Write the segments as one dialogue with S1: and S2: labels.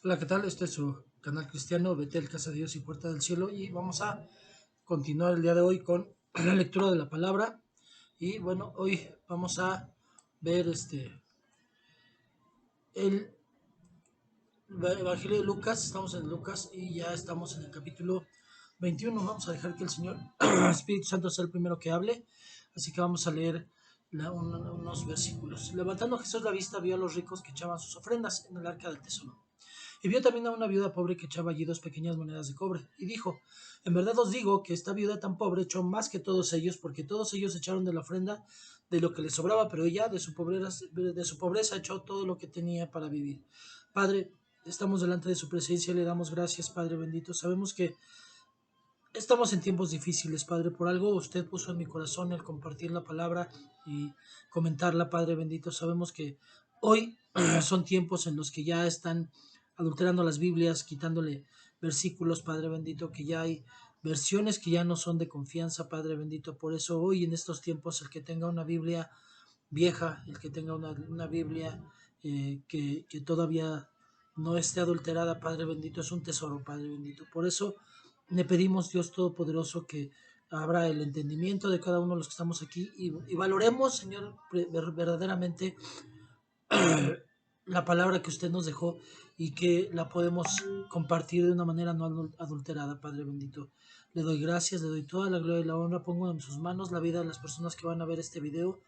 S1: Hola, ¿qué tal? Este es su canal cristiano, Betel, Casa de Dios y Puerta del Cielo, y vamos a continuar el día de hoy con la lectura de la palabra. Y bueno, hoy vamos a ver el Evangelio de Lucas. Estamos en Lucas y ya estamos en el capítulo 21. Vamos a dejar que el Señor Espíritu Santo sea el primero que hable, así que vamos a leer unos versículos. Levantando Jesús la vista, vio a los ricos que echaban sus ofrendas en el arca del tesoro. Y vio también a una viuda pobre que echaba allí 2 pequeñas monedas de cobre. Y dijo: En verdad os digo que esta viuda tan pobre echó más que todos ellos, porque todos ellos echaron de la ofrenda de lo que les sobraba, pero ella de su pobreza echó todo lo que tenía para vivir. Padre, estamos delante de su presencia y le damos gracias, Padre bendito. Sabemos que estamos en tiempos difíciles, Padre. Por algo usted puso en mi corazón el compartir la palabra y comentarla, Padre bendito. Sabemos que hoy son tiempos en los que ya están adulterando las Biblias, quitándole versículos, Padre bendito, que ya hay versiones que ya no son de confianza, Padre bendito. Por eso hoy en estos tiempos el que tenga una Biblia vieja, el que tenga una Biblia que todavía no esté adulterada, Padre bendito, es un tesoro, Padre bendito. Por eso le pedimos, Dios Todopoderoso, que abra el entendimiento de cada uno de los que estamos aquí y valoremos, Señor, verdaderamente la palabra que usted nos dejó y que la podemos compartir de una manera no adulterada, Padre bendito. Le doy gracias, le doy toda la gloria y la honra, pongo en sus manos la vida de las personas que van a ver este video.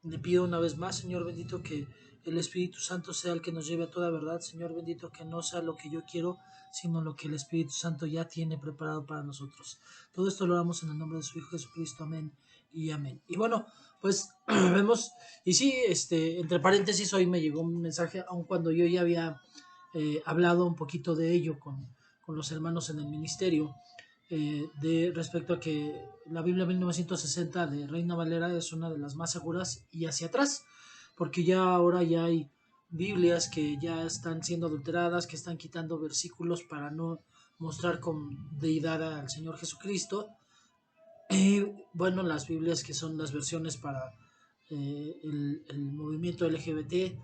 S1: Le pido una vez más, Señor bendito, que el Espíritu Santo sea el que nos lleve a toda verdad, Señor bendito, que no sea lo que yo quiero, sino lo que el Espíritu Santo ya tiene preparado para nosotros. Todo esto lo damos en el nombre de su Hijo Jesucristo, amén y amén. Y bueno, pues vemos, y sí, entre paréntesis, hoy me llegó un mensaje, aun cuando yo ya había hablado un poquito de ello con los hermanos en el ministerio, de respecto a que la Biblia 1960 de Reina Valera es una de las más seguras y hacia atrás, porque ya ahora ya hay Biblias que ya están siendo adulteradas, que están quitando versículos para no mostrar con deidad al Señor Jesucristo. Y bueno, las Biblias que son las versiones para el movimiento LGBT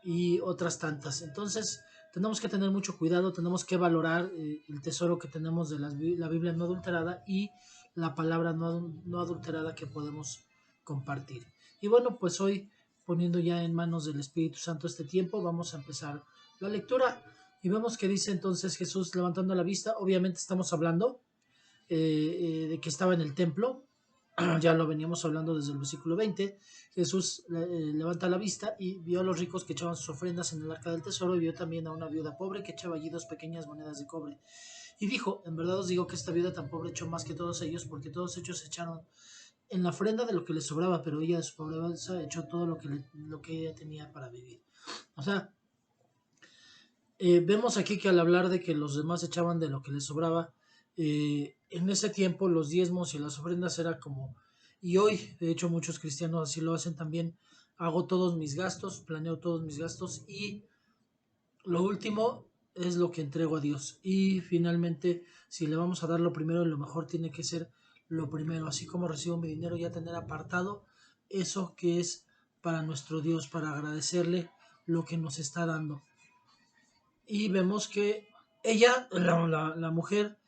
S1: y otras tantas. Entonces, tenemos que tener mucho cuidado, tenemos que valorar el tesoro que tenemos de la Biblia no adulterada y la palabra no adulterada que podemos compartir. Y bueno, pues hoy, poniendo ya en manos del Espíritu Santo este tiempo, vamos a empezar la lectura y vemos que dice entonces Jesús levantando la vista. Obviamente estamos hablando de que estaba en el templo. Ya lo veníamos hablando desde el versículo 20. Jesús levanta la vista y vio a los ricos que echaban sus ofrendas en el arca del tesoro, y vio también a una viuda pobre que echaba allí 2 pequeñas monedas de cobre. Y dijo: En verdad os digo que esta viuda tan pobre echó más que todos ellos, porque todos ellos echaron en la ofrenda de lo que les sobraba, pero ella de su pobreza echó todo lo que ella tenía para vivir. O sea, vemos aquí que al hablar de que los demás echaban de lo que les sobraba, en ese tiempo los diezmos y las ofrendas era como, y hoy de hecho muchos cristianos así lo hacen también: hago todos mis gastos, planeo todos mis gastos y lo último es lo que entrego a Dios. Y finalmente, si le vamos a dar lo primero, lo mejor tiene que ser lo primero. Así como recibo mi dinero, ya tener apartado eso que es para nuestro Dios, para agradecerle lo que nos está dando. Y vemos que ella, la mujer,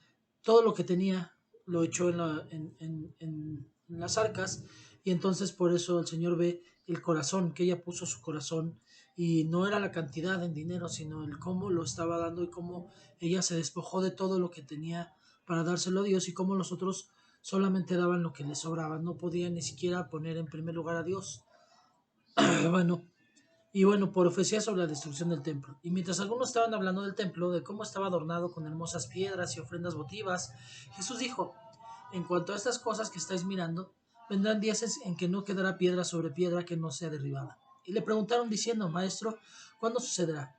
S1: todo lo que tenía lo echó en las arcas, y entonces por eso el Señor ve el corazón, que ella puso su corazón, y no era la cantidad en dinero, sino el cómo lo estaba dando y cómo ella se despojó de todo lo que tenía para dárselo a Dios, y cómo los otros solamente daban lo que les sobraba, no podían ni siquiera poner en primer lugar a Dios. Bueno, y bueno, profecía sobre la destrucción del templo. Y mientras algunos estaban hablando del templo, de cómo estaba adornado con hermosas piedras y ofrendas votivas, Jesús dijo: En cuanto a estas cosas que estáis mirando, vendrán días en que no quedará piedra sobre piedra que no sea derribada. Y le preguntaron diciendo: Maestro, ¿cuándo sucederá?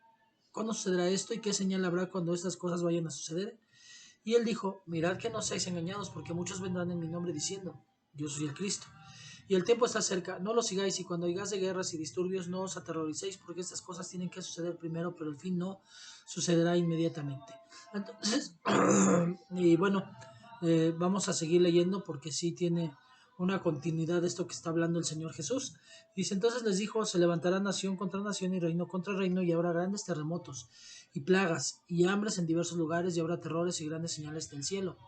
S1: ¿Cuándo sucederá esto y qué señal habrá cuando estas cosas vayan a suceder? Y él dijo: Mirad que no seáis engañados, porque muchos vendrán en mi nombre diciendo: Yo soy el Cristo. Y el tiempo está cerca, no lo sigáis, y cuando oigáis de guerras y disturbios no os aterroricéis, porque estas cosas tienen que suceder primero, pero el fin no sucederá inmediatamente. Entonces, y bueno, vamos a seguir leyendo porque sí tiene una continuidad de esto que está hablando el Señor Jesús. Dice, entonces les dijo, se levantará nación contra nación y reino contra reino, y habrá grandes terremotos y plagas y hambres en diversos lugares, y habrá terrores y grandes señales del cielo.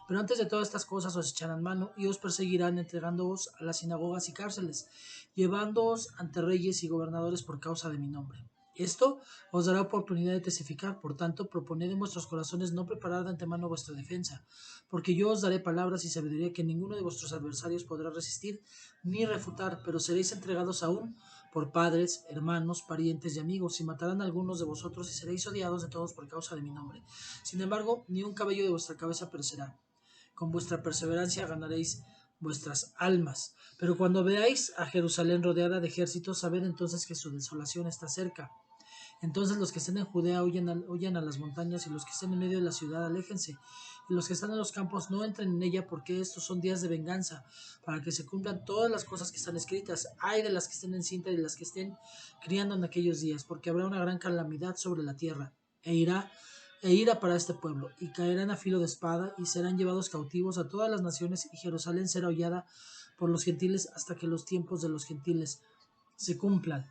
S1: Pero antes de todas estas cosas os echarán mano y os perseguirán, entregándoos a las sinagogas y cárceles, llevándoos ante reyes y gobernadores por causa de mi nombre. Esto os dará oportunidad de testificar. Por tanto, proponed en vuestros corazones no preparar de antemano vuestra defensa, porque yo os daré palabras y sabiduría que ninguno de vuestros adversarios podrá resistir ni refutar, pero seréis entregados aún por padres, hermanos, parientes y amigos, y matarán a algunos de vosotros, y seréis odiados de todos por causa de mi nombre. Sin embargo, ni un cabello de vuestra cabeza perecerá. Con vuestra perseverancia ganaréis vuestras almas. Pero cuando veáis a Jerusalén rodeada de ejércitos, sabed entonces que su desolación está cerca. Entonces los que estén en Judea huyan a las montañas, y los que estén en medio de la ciudad aléjense, y los que están en los campos no entren en ella, porque estos son días de venganza, para que se cumplan todas las cosas que están escritas. Ay de las que estén encinta y de las que estén criando en aquellos días, porque habrá una gran calamidad sobre la tierra, e ira para este pueblo, y caerán a filo de espada, y serán llevados cautivos a todas las naciones, y Jerusalén será hollada por los gentiles hasta que los tiempos de los gentiles se cumplan.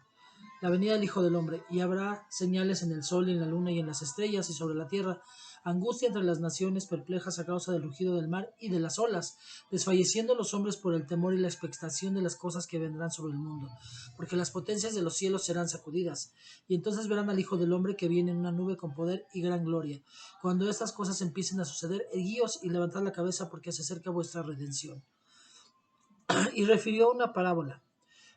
S1: La venida del Hijo del Hombre, y habrá señales en el sol y en la luna y en las estrellas y sobre la tierra, angustia entre las naciones, perplejas a causa del rugido del mar y de las olas, desfalleciendo los hombres por el temor y la expectación de las cosas que vendrán sobre el mundo, porque las potencias de los cielos serán sacudidas, y entonces verán al Hijo del Hombre que viene en una nube con poder y gran gloria. Cuando estas cosas empiecen a suceder, erguíos y levantad la cabeza, porque se acerca vuestra redención. Y refirió una parábola.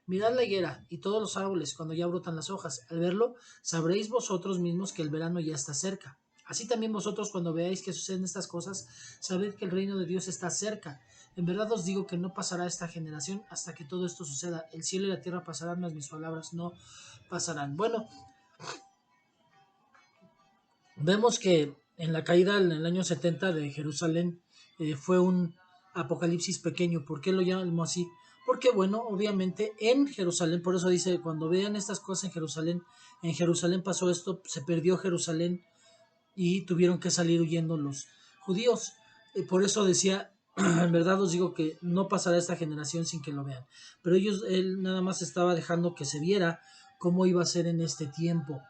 S1: Mirad la higuera y todos los árboles cuando ya brotan las hojas. Al verlo, sabréis vosotros mismos que el verano ya está cerca. Así también vosotros, cuando veáis que suceden estas cosas, sabed que el reino de Dios está cerca. En verdad os digo que no pasará esta generación hasta que todo esto suceda. El cielo y la tierra pasarán, mas mis palabras no pasarán. Bueno, vemos que en la caída en el año 70 de Jerusalén fue un apocalipsis pequeño. ¿Por qué lo llamo así? Porque bueno, obviamente en Jerusalén, por eso dice, cuando vean estas cosas en Jerusalén pasó esto, se perdió Jerusalén y tuvieron que salir huyendo los judíos. Por eso decía, en verdad os digo que no pasará esta generación sin que lo vean. Pero él nada más estaba dejando que se viera cómo iba a ser en este tiempo.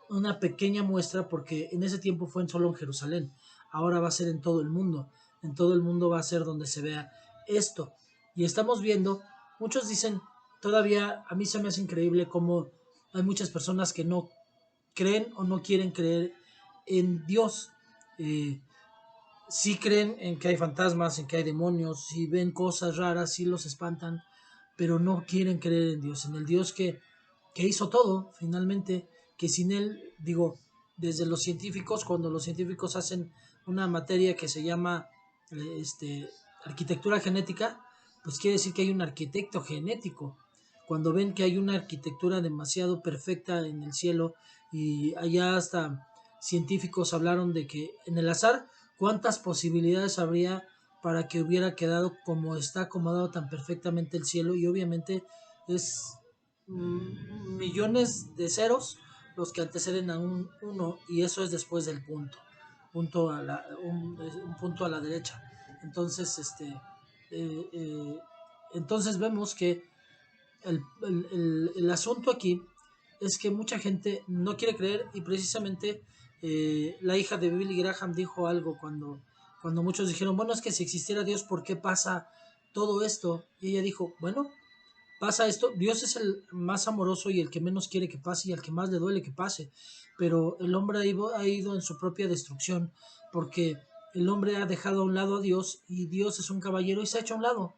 S1: Una pequeña muestra, porque en ese tiempo fue solo en Jerusalén, ahora va a ser en todo el mundo. En todo el mundo va a ser donde se vea esto. Y estamos viendo, muchos dicen, todavía a mí se me hace increíble cómo hay muchas personas que no creen o no quieren creer en Dios. Sí creen en que hay fantasmas, en que hay demonios, si ven cosas raras, sí los espantan, pero no quieren creer en Dios, en el Dios que hizo todo, finalmente, que sin Él, digo, desde los científicos, cuando los científicos hacen una materia que se llama arquitectura genética, pues quiere decir que hay un arquitecto genético. Cuando ven que hay una arquitectura demasiado perfecta en el cielo, y allá hasta científicos hablaron de que en el azar, cuántas posibilidades habría para que hubiera quedado como está acomodado tan perfectamente el cielo, y obviamente es millones de ceros los que anteceden a un 1, y eso es después del un punto a la derecha. Entonces, eh, eh, entonces vemos que el asunto aquí es que mucha gente no quiere creer, y precisamente la hija de Billy Graham dijo algo cuando muchos dijeron, bueno, es que si existiera Dios, ¿por qué pasa todo esto? Y ella dijo, bueno, pasa esto, Dios es el más amoroso y el que menos quiere que pase y al que más le duele que pase, pero el hombre ha ido en su propia destrucción, porque el hombre ha dejado a un lado a Dios, y Dios es un caballero y se ha hecho a un lado.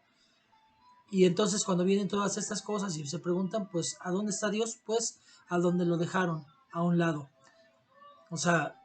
S1: Y entonces cuando vienen todas estas cosas y se preguntan, pues, ¿a dónde está Dios? Pues a donde lo dejaron, a un lado. O sea,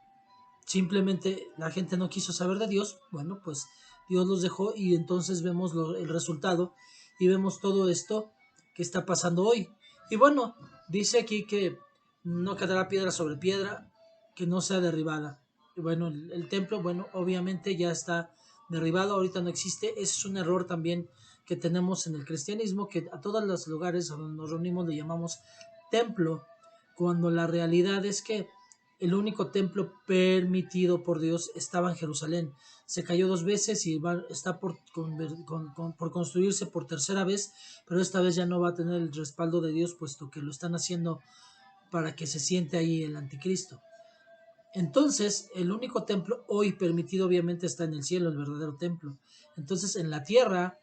S1: simplemente la gente no quiso saber de Dios. Bueno, pues Dios los dejó, y entonces vemos el resultado y vemos todo esto que está pasando hoy. Y bueno, dice aquí que no quedará piedra sobre piedra que no sea derribada. Y bueno, el templo, bueno, obviamente ya está derribado, ahorita no existe. Ese es un error también que tenemos en el cristianismo, que a todos los lugares donde nos reunimos le llamamos templo, cuando la realidad es que el único templo permitido por Dios estaba en Jerusalén. Se cayó 2 veces y está por construirse por tercera vez, pero esta vez ya no va a tener el respaldo de Dios, puesto que lo están haciendo para que se siente ahí el anticristo. Entonces, el único templo hoy permitido obviamente está en el cielo, el verdadero templo. Entonces, en la tierra,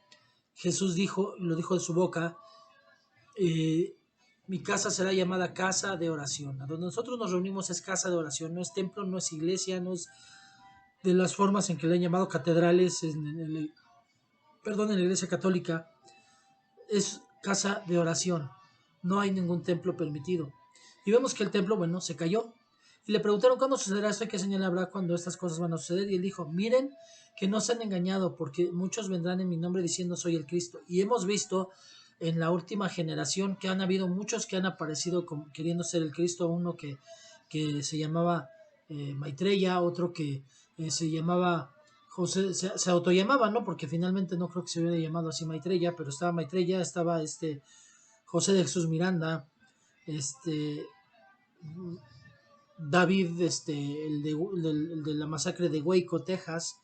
S1: Jesús dijo, lo dijo de su boca, mi casa será llamada casa de oración. A donde nosotros nos reunimos es casa de oración, no es templo, no es iglesia, no es de las formas en que le han llamado catedrales en la iglesia católica. Es casa de oración, no hay ningún templo permitido. Y vemos que el templo, bueno, se cayó. Y le preguntaron cuándo sucederá esto y qué señal habrá cuando estas cosas van a suceder. Y él dijo, miren que no se han engañado, porque muchos vendrán en mi nombre diciendo soy el Cristo. Y hemos visto en la última generación que han habido muchos que han aparecido queriendo ser el Cristo. Uno que se llamaba Maitreya, otro que se llamaba José, se autollamaba, ¿no? Porque finalmente no creo que se hubiera llamado así Maitreya, pero estaba Maitreya, estaba José de Jesús Miranda, David, el de la masacre de Waco, Texas,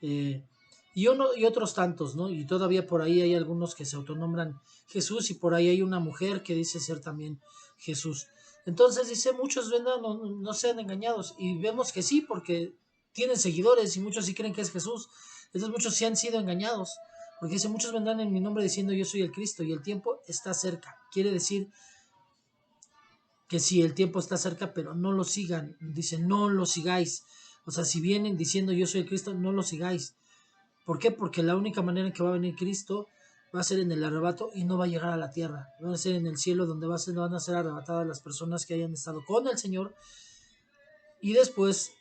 S1: y otros tantos, ¿no? Y todavía por ahí hay algunos que se autonombran Jesús, y por ahí hay una mujer que dice ser también Jesús. Entonces dice, muchos no sean engañados, y vemos que sí, porque tienen seguidores y muchos sí creen que es Jesús. Entonces muchos sí han sido engañados, porque dice, muchos vendrán en mi nombre diciendo yo soy el Cristo, y el tiempo está cerca. Quiere decir que sí, el tiempo está cerca, pero no lo sigan. Dice, no lo sigáis. O sea, si vienen diciendo yo soy el Cristo, no lo sigáis. ¿Por qué? Porque la única manera en que va a venir Cristo va a ser en el arrebato y no va a llegar a la tierra. Va a ser en el cielo donde van a ser arrebatadas las personas que hayan estado con el Señor. Y después,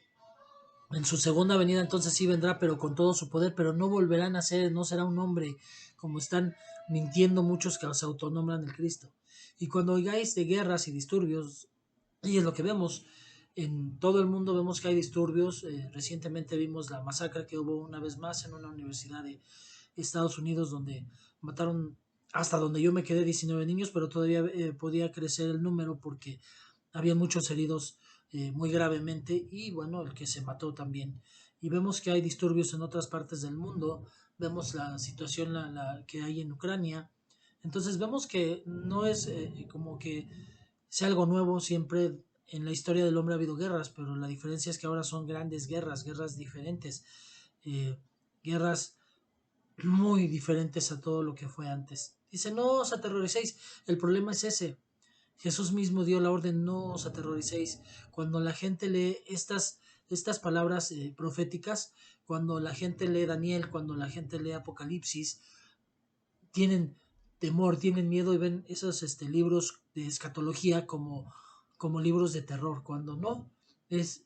S1: en su segunda venida, entonces sí vendrá, pero con todo su poder, pero no volverán a ser, no será un hombre, como están mintiendo muchos que se autonombran el Cristo. Y cuando oigáis de guerras y disturbios, y es lo que vemos en todo el mundo, vemos que hay disturbios. Recientemente vimos la masacre que hubo una vez más en una universidad de Estados Unidos, donde mataron, hasta donde yo me quedé, 19 niños, pero todavía podía crecer el número porque había muchos heridos muy gravemente, y bueno, el que se mató también. Y vemos que hay disturbios en otras partes del mundo, vemos la situación la que hay en Ucrania. Entonces vemos que no es como que sea algo nuevo. Siempre en la historia del hombre ha habido guerras, pero la diferencia es que ahora son grandes guerras, guerras diferentes, eh, guerras muy diferentes a todo lo que fue antes. Dice, no os aterroricéis, el problema es ese. Jesús mismo dio la orden, no os aterroricéis. Cuando la gente lee estas palabras proféticas, cuando la gente lee Daniel, cuando la gente lee Apocalipsis, tienen temor, tienen miedo y ven esos libros de escatología como libros de terror, cuando no, es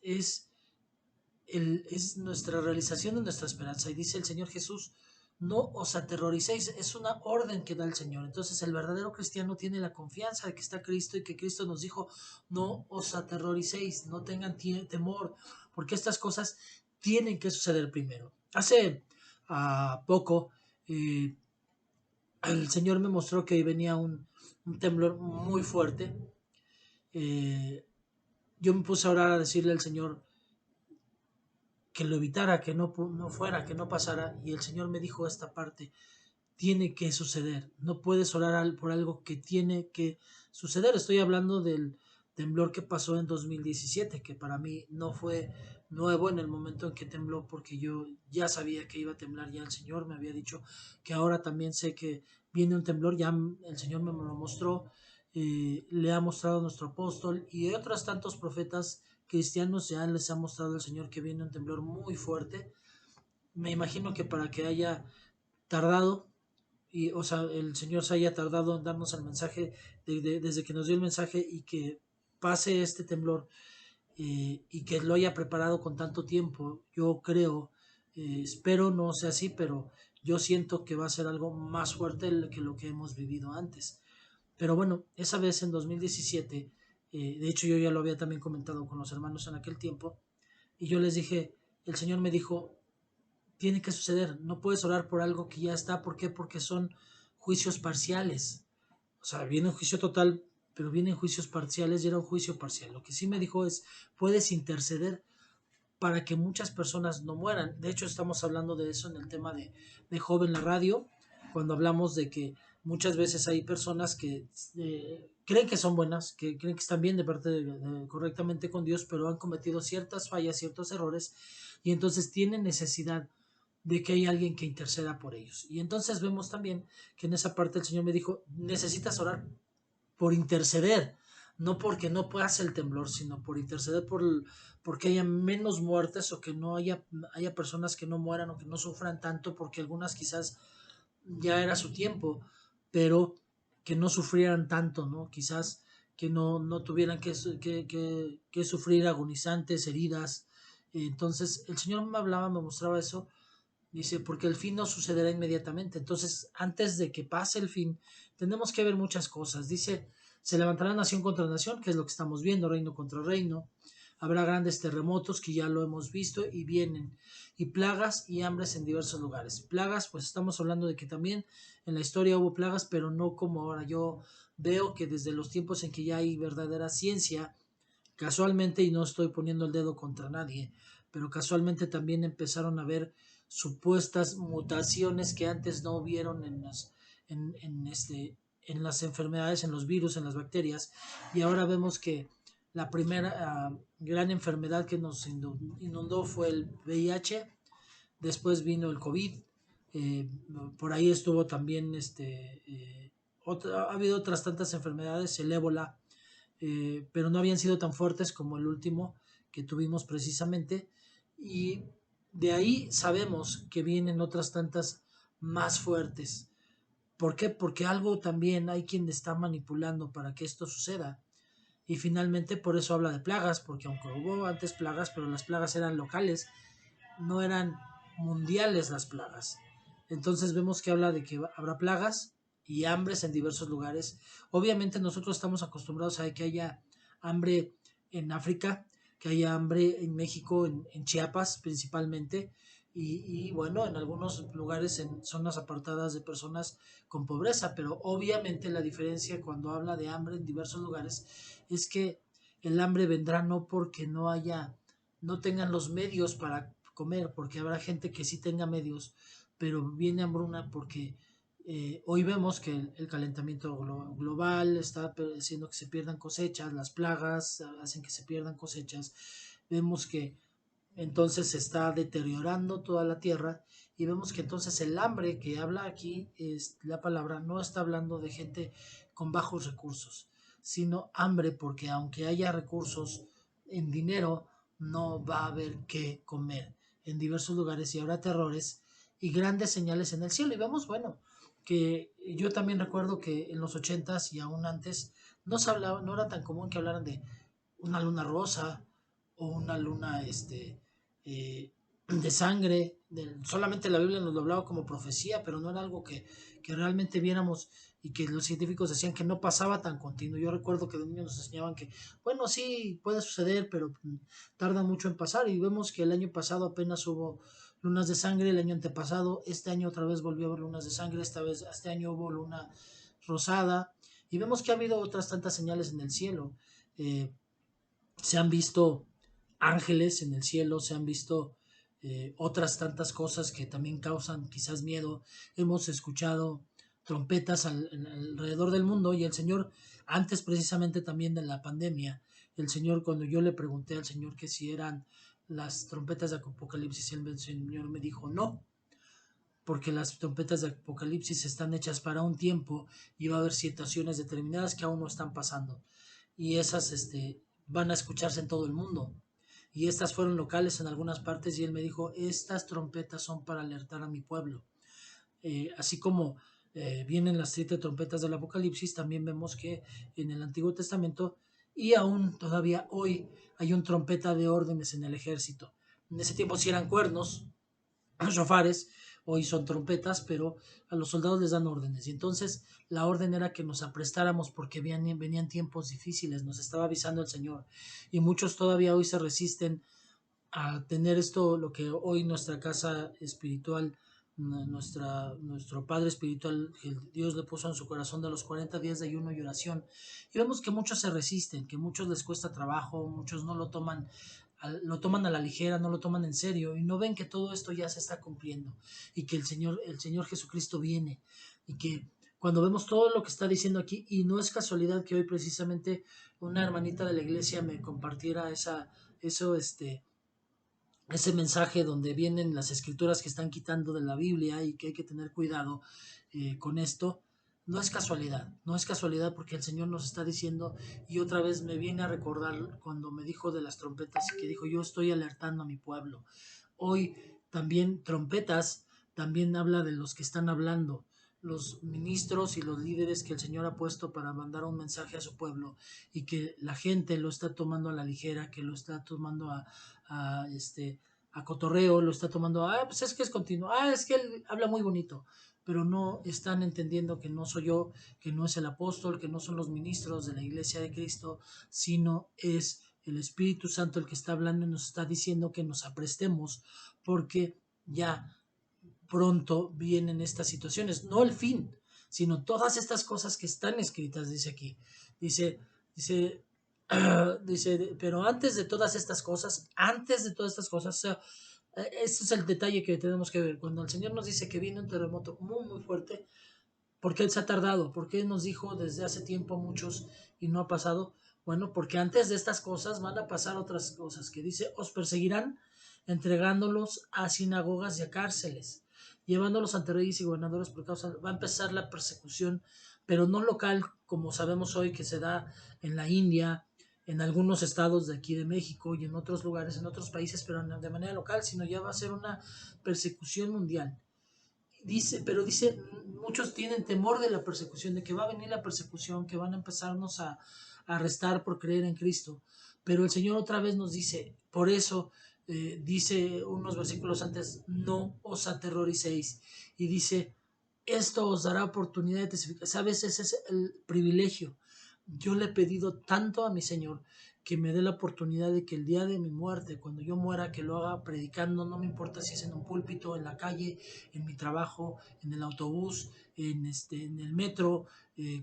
S1: nuestra realización de nuestra esperanza. Y dice el Señor Jesús, no os aterroricéis, es una orden que da el Señor. Entonces el verdadero cristiano tiene la confianza de que está Cristo y que Cristo nos dijo, no os aterroricéis, no tengan temor, porque estas cosas tienen que suceder primero. Hace poco el Señor me mostró que venía un temblor muy fuerte. Yo me puse a orar, a decirle al Señor que lo evitara, que no fuera, que no pasara, y el Señor me dijo esta parte, tiene que suceder, no puedes orar por algo que tiene que suceder. Estoy hablando del temblor que pasó en 2017, que para mí no fue nuevo en el momento en que tembló, porque yo ya sabía que iba a temblar, ya el Señor me había dicho que ahora también sé que viene un temblor, ya el Señor me lo mostró, le ha mostrado a nuestro apóstol y otros tantos profetas cristianos, ya les ha mostrado el Señor que viene un temblor muy fuerte. Me imagino que para que haya tardado, y o sea, el Señor se haya tardado en darnos el mensaje desde que nos dio el mensaje, y que pase este temblor, y que lo haya preparado con tanto tiempo, yo creo, espero no sea así, pero yo siento que va a ser algo más fuerte que lo que hemos vivido antes. Pero bueno, esa vez en 2017, de hecho yo ya lo había también comentado con los hermanos en aquel tiempo, y yo les dije, el Señor me dijo, tiene que suceder, no puedes orar por algo que ya está. ¿Por qué? Porque son juicios parciales. O sea, viene un juicio total, pero vienen juicios parciales y era un juicio parcial. Lo que sí me dijo es, puedes interceder para que muchas personas no mueran. De hecho, estamos hablando de eso en el tema de Joven la Radio, cuando hablamos de que muchas veces hay personas que creen que son buenas, que creen que están bien de parte correctamente con Dios, pero han cometido ciertas fallas, ciertos errores, y entonces tienen necesidad de que hay alguien que interceda por ellos. Y entonces vemos también que en esa parte el Señor me dijo, necesitas orar por interceder, no porque no puedas el temblor, sino por interceder porque haya menos muertes o que no haya personas que no mueran o que no sufran tanto, porque algunas quizás ya era su tiempo, pero que no sufrieran tanto, ¿no? Quizás que no tuvieran que sufrir agonizantes, heridas. Entonces el Señor me hablaba, me mostraba eso. Dice, porque el fin no sucederá inmediatamente. Entonces, antes de que pase el fin, tenemos que ver muchas cosas. Dice, se levantará nación contra nación, que es lo que estamos viendo, reino contra reino. Habrá grandes terremotos, que ya lo hemos visto, y vienen. Y plagas y hambres en diversos lugares. Plagas, pues estamos hablando de que también en la historia hubo plagas, pero no como ahora. Yo veo que desde los tiempos en que ya hay verdadera ciencia, casualmente, y no estoy poniendo el dedo contra nadie, pero casualmente también empezaron a ver supuestas mutaciones que antes no hubieron en las enfermedades, en los virus, en las bacterias, y ahora vemos que la primera gran enfermedad que nos inundó fue el VIH, después vino el COVID, eh, por ahí estuvo también ha habido otras tantas enfermedades, el ébola, pero no habían sido tan fuertes como el último que tuvimos precisamente, y de ahí sabemos que vienen otras tantas más fuertes. ¿Por qué? Porque algo también hay quien está manipulando para que esto suceda. Y finalmente por eso habla de plagas, porque aunque hubo antes plagas, pero las plagas eran locales, no eran mundiales las plagas. Entonces vemos que habla de que habrá plagas y hambres en diversos lugares. Obviamente nosotros estamos acostumbrados a que haya hambre en África, que haya hambre en México, en Chiapas principalmente, y bueno, en algunos lugares en zonas apartadas de personas con pobreza, pero obviamente la diferencia cuando habla de hambre en diversos lugares es que el hambre vendrá no porque no tengan los medios para comer, porque habrá gente que sí tenga medios, pero viene hambruna porque hoy vemos que el calentamiento global está haciendo que se pierdan cosechas, las plagas hacen que se pierdan cosechas, vemos que entonces se está deteriorando toda la tierra y vemos que entonces el hambre que habla aquí es la palabra, no está hablando de gente con bajos recursos, sino hambre porque aunque haya recursos en dinero, no va a haber qué comer en diversos lugares y habrá terrores y grandes señales en el cielo. Y vemos, bueno, que yo también recuerdo que en los ochentas y aún antes no se hablaba, no era tan común que hablaran de una luna rosa o una luna de sangre. Solamente la Biblia nos lo hablaba como profecía, pero no era algo que realmente viéramos y que los científicos decían que no pasaba tan continuo. Yo recuerdo que de niños nos enseñaban que, bueno, sí, puede suceder, pero tarda mucho en pasar. Y vemos que el año pasado apenas hubo lunas de sangre, el año antepasado, este año otra vez volvió a haber lunas de sangre, este año hubo luna rosada. Y vemos que ha habido otras tantas señales en el cielo. Eh, Se han visto ángeles en el cielo, se han visto otras tantas cosas que también causan quizás miedo. Hemos escuchado trompetas alrededor del mundo y el Señor, antes precisamente también de la pandemia, el Señor, cuando yo le pregunté al Señor que si eran las trompetas de Apocalipsis, el Señor me dijo no, porque las trompetas de Apocalipsis están hechas para un tiempo y va a haber situaciones determinadas que aún no están pasando. Y esas van a escucharse en todo el mundo. Y estas fueron locales en algunas partes y él me dijo, estas trompetas son para alertar a mi pueblo. Así como vienen las 7 trompetas del Apocalipsis, también vemos que en el Antiguo Testamento y aún todavía hoy hay un trompeta de órdenes en el ejército. En ese tiempo sí eran cuernos, shofares, hoy son trompetas, pero a los soldados les dan órdenes. Y entonces la orden era que nos aprestáramos porque venían tiempos difíciles, nos estaba avisando el Señor. Y muchos todavía hoy se resisten a tener esto, lo que hoy nuestra casa espiritual nuestro Padre Espiritual, que Dios le puso en su corazón, de los 40 días de ayuno y oración. Y vemos que muchos se resisten, que muchos les cuesta trabajo, muchos no lo toman a la ligera, no lo toman en serio y no ven que todo esto ya se está cumpliendo y que el Señor Jesucristo viene, y que cuando vemos todo lo que está diciendo aquí, y no es casualidad que hoy precisamente una hermanita de la iglesia me compartiera eso, ese mensaje donde vienen las escrituras que están quitando de la Biblia y que hay que tener cuidado con esto. No es casualidad, no es casualidad, porque el Señor nos está diciendo, y otra vez me viene a recordar cuando me dijo de las trompetas, y que dijo: yo estoy alertando a mi pueblo. Hoy también trompetas, también habla de los que están hablando, los ministros y los líderes que el Señor ha puesto para mandar un mensaje a su pueblo, y que la gente lo está tomando a la ligera, que lo está tomando a, a cotorreo, lo está tomando, pues es que es continuo, es que él habla muy bonito, pero no están entendiendo que no soy yo, que no es el apóstol, que no son los ministros de la iglesia de Cristo, sino es el Espíritu Santo el que está hablando y nos está diciendo que nos aprestemos, porque ya pronto vienen estas situaciones, no el fin, sino todas estas cosas que están escritas, dice aquí. Dice, dice, pero antes de todas estas cosas, o sea, este es el detalle que tenemos que ver. Cuando el Señor nos dice que viene un terremoto muy, muy fuerte, ¿por qué Él se ha tardado? ¿Por qué nos dijo desde hace tiempo a muchos y no ha pasado? Bueno, porque antes de estas cosas van a pasar otras cosas, que dice: os perseguirán entregándolos a sinagogas y a cárceles, llevándolos ante reyes y gobernadores por causa. Va a empezar la persecución, pero no local, como sabemos hoy que se da en la India, en algunos estados de aquí de México y en otros lugares, en otros países, pero de manera local, sino ya va a ser una persecución mundial. Pero dice, muchos tienen temor de la persecución, de que va a venir la persecución, que van a empezarnos a arrestar por creer en Cristo. Pero el Señor otra vez nos dice, por eso dice unos versículos antes: no os aterroricéis. Y dice: esto os dará oportunidad de testificar. ¿Sabes? Ese es el privilegio. Yo le he pedido tanto a mi Señor que me dé la oportunidad de que el día de mi muerte, cuando yo muera, que lo haga predicando, no me importa si es en un púlpito, en la calle, en mi trabajo, en el autobús, en el metro,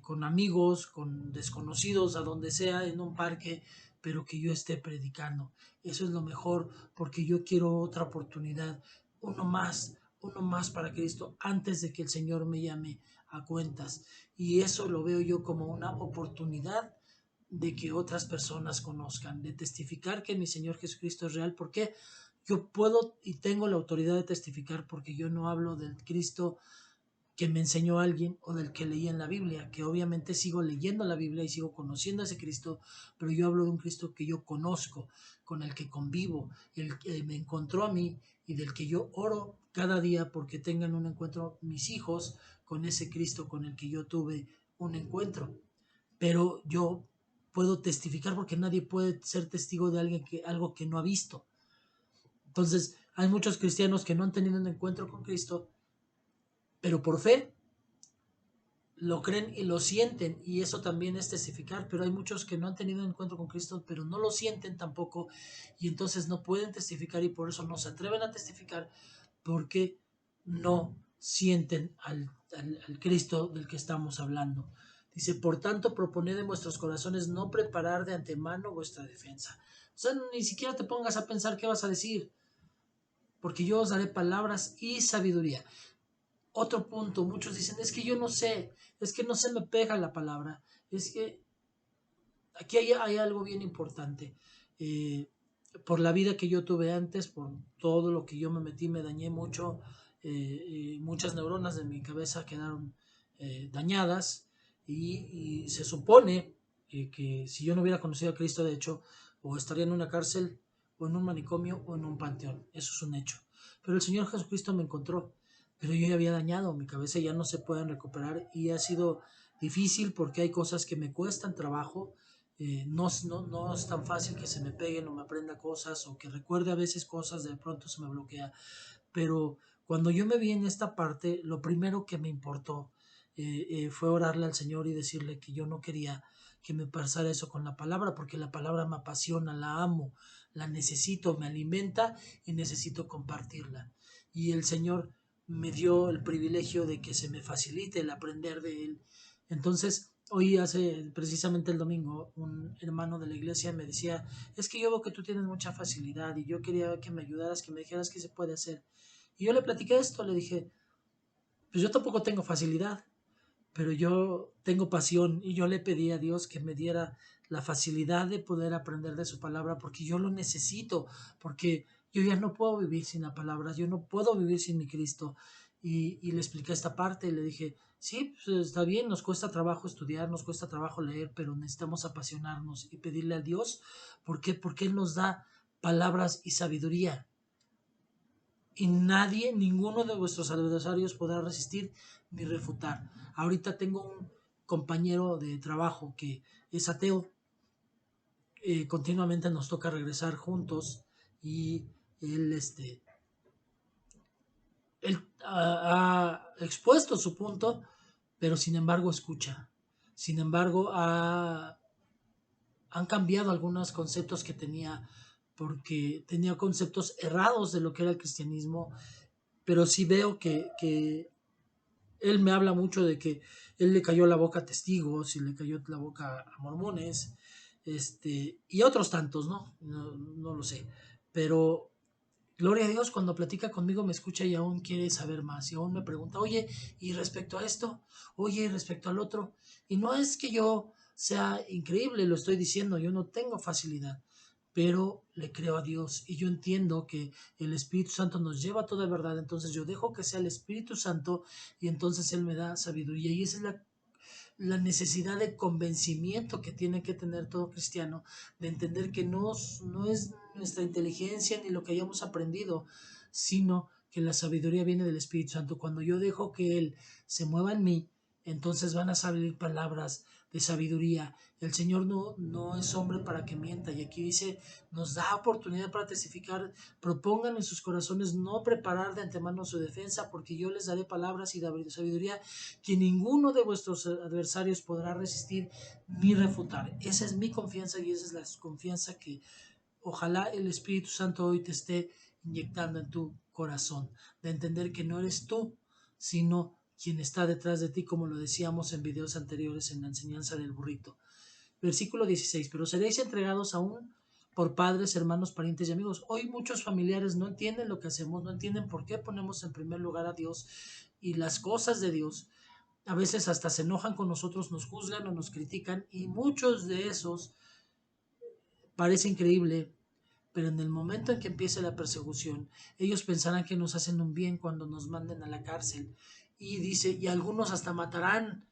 S1: con amigos, con desconocidos, a donde sea, en un parque, pero que yo esté predicando. Eso es lo mejor, porque yo quiero otra oportunidad, uno más para Cristo, antes de que el Señor me llame a cuentas. Y eso lo veo yo como una oportunidad de que otras personas conozcan, de testificar que mi Señor Jesucristo es real. Porque yo puedo y tengo la autoridad de testificar, porque yo no hablo del Cristo que me enseñó alguien o del que leí en la Biblia, que obviamente sigo leyendo la Biblia y sigo conociendo a ese Cristo, pero yo hablo de un Cristo que yo conozco, con el que convivo, el que me encontró a mí y del que yo oro cada día porque tengan un encuentro mis hijos con ese Cristo con el que yo tuve un encuentro. Pero yo puedo testificar porque nadie puede ser testigo de algo que no ha visto. Entonces, hay muchos cristianos que no han tenido un encuentro con Cristo, pero por fe lo creen y lo sienten, y eso también es testificar. Pero hay muchos que no han tenido un encuentro con Cristo, pero no lo sienten tampoco, y entonces no pueden testificar, y por eso no se atreven a testificar, porque no sienten al Cristo del que estamos hablando. Dice: por tanto, proponed en vuestros corazones no preparar de antemano vuestra defensa. O sea, ni siquiera te pongas a pensar qué vas a decir, porque yo os daré palabras y sabiduría. Otro punto, muchos dicen: es que yo no sé, es que no se me pega la palabra. Es que aquí hay algo bien importante. Por la vida que yo tuve antes, por todo lo que yo me metí, me dañé mucho. Muchas neuronas de mi cabeza quedaron dañadas, y se supone que si yo no hubiera conocido a Cristo, de hecho, o estaría en una cárcel, o en un manicomio, o en un panteón. Eso es un hecho. Pero el Señor Jesucristo me encontró, pero yo ya había dañado mi cabeza, ya no se pueden recuperar, y ha sido difícil porque hay cosas que me cuestan trabajo. No es tan fácil que se me peguen o me aprenda cosas, o que recuerde a veces cosas, de pronto se me bloquea. Pero cuando yo me vi en esta parte, lo primero que me importó fue orarle al Señor y decirle que yo no quería que me pasara eso con la palabra, porque la palabra me apasiona, la amo, la necesito, me alimenta y necesito compartirla. Y el Señor me dio el privilegio de que se me facilite el aprender de Él. Entonces, hoy hace precisamente el domingo, un hermano de la iglesia me decía, es que yo veo que tú tienes mucha facilidad y yo quería que me ayudaras, que me dijeras qué se puede hacer. Y yo le platiqué esto, le dije, pues yo tampoco tengo facilidad, pero yo tengo pasión y yo le pedí a Dios que me diera la facilidad de poder aprender de su palabra porque yo lo necesito, porque yo ya no puedo vivir sin la palabra, yo no puedo vivir sin mi Cristo. Y le expliqué esta parte y le dije, sí, pues está bien, nos cuesta trabajo estudiar, nos cuesta trabajo leer, pero necesitamos apasionarnos y pedirle a Dios, ¿por qué? Porque Él nos da palabras y sabiduría y nadie, ninguno de vuestros adversarios podrá resistir ni refutar. Ahorita tengo un compañero de trabajo que es ateo, continuamente nos toca regresar juntos y él, él ha expuesto su punto, pero sin embargo escucha. Sin embargo, han cambiado algunos conceptos que tenía, porque tenía conceptos errados de lo que era el cristianismo, pero sí veo que él me habla mucho de que él le cayó la boca a testigos y le cayó la boca a mormones, y a otros tantos, ¿no? No lo sé. Pero gloria a Dios, cuando platica conmigo me escucha y aún quiere saber más. Y aún me pregunta, oye, y respecto a esto, oye, y respecto al otro. Y no es que yo sea increíble, lo estoy diciendo, yo no tengo facilidad, pero le creo a Dios y yo entiendo que el Espíritu Santo nos lleva a toda verdad. Entonces yo dejo que sea el Espíritu Santo y entonces Él me da sabiduría. Y esa es la necesidad de convencimiento que tiene que tener todo cristiano, de entender que no es nuestra inteligencia ni lo que hayamos aprendido, sino que la sabiduría viene del Espíritu Santo. Cuando yo dejo que Él se mueva en mí, entonces van a salir palabras de sabiduría. El Señor no es hombre para que mienta. Y aquí dice, nos da oportunidad para testificar. Propongan en sus corazones no preparar de antemano su defensa, porque yo les daré palabras y de sabiduría que ninguno de vuestros adversarios podrá resistir ni refutar. Esa es mi confianza y esa es la confianza que ojalá el Espíritu Santo hoy te esté inyectando en tu corazón, de entender que no eres tú, sino quien está detrás de ti, como lo decíamos en videos anteriores en la enseñanza del burrito. Versículo 16, pero seréis entregados aún por padres, hermanos, parientes y amigos. Hoy muchos familiares no entienden lo que hacemos, no entienden por qué ponemos en primer lugar a Dios y las cosas de Dios. A veces hasta se enojan con nosotros, nos juzgan o nos critican y muchos de esos parece increíble, pero en el momento en que empiece la persecución, ellos pensarán que nos hacen un bien cuando nos manden a la cárcel. Y dice, y algunos hasta matarán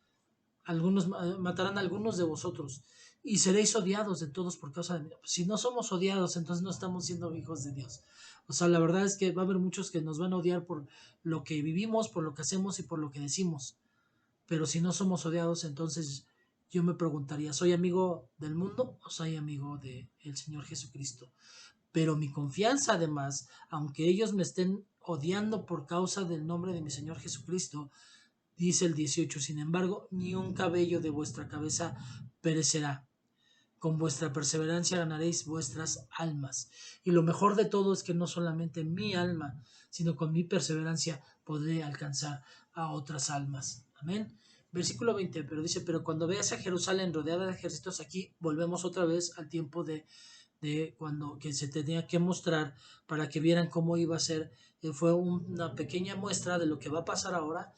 S1: a algunos de vosotros, y seréis odiados de todos por causa de mí. Si no somos odiados, entonces no estamos siendo hijos de Dios. O sea, la verdad es que va a haber muchos que nos van a odiar por lo que vivimos, por lo que hacemos y por lo que decimos. Pero si no somos odiados, entonces yo me preguntaría, ¿soy amigo del mundo o soy amigo del Señor Jesucristo? Pero mi confianza además, aunque ellos me estén odiando por causa del nombre de mi Señor Jesucristo, dice el 18, sin embargo, ni un cabello de vuestra cabeza perecerá. Con vuestra perseverancia ganaréis vuestras almas. Y lo mejor de todo es que no solamente mi alma, sino con mi perseverancia podré alcanzar a otras almas. Amén. Versículo 20, pero dice, pero cuando veas a Jerusalén rodeada de ejércitos, aquí volvemos otra vez al tiempo de cuando que se tenía que mostrar para que vieran cómo iba a ser. Fue una pequeña muestra de lo que va a pasar ahora,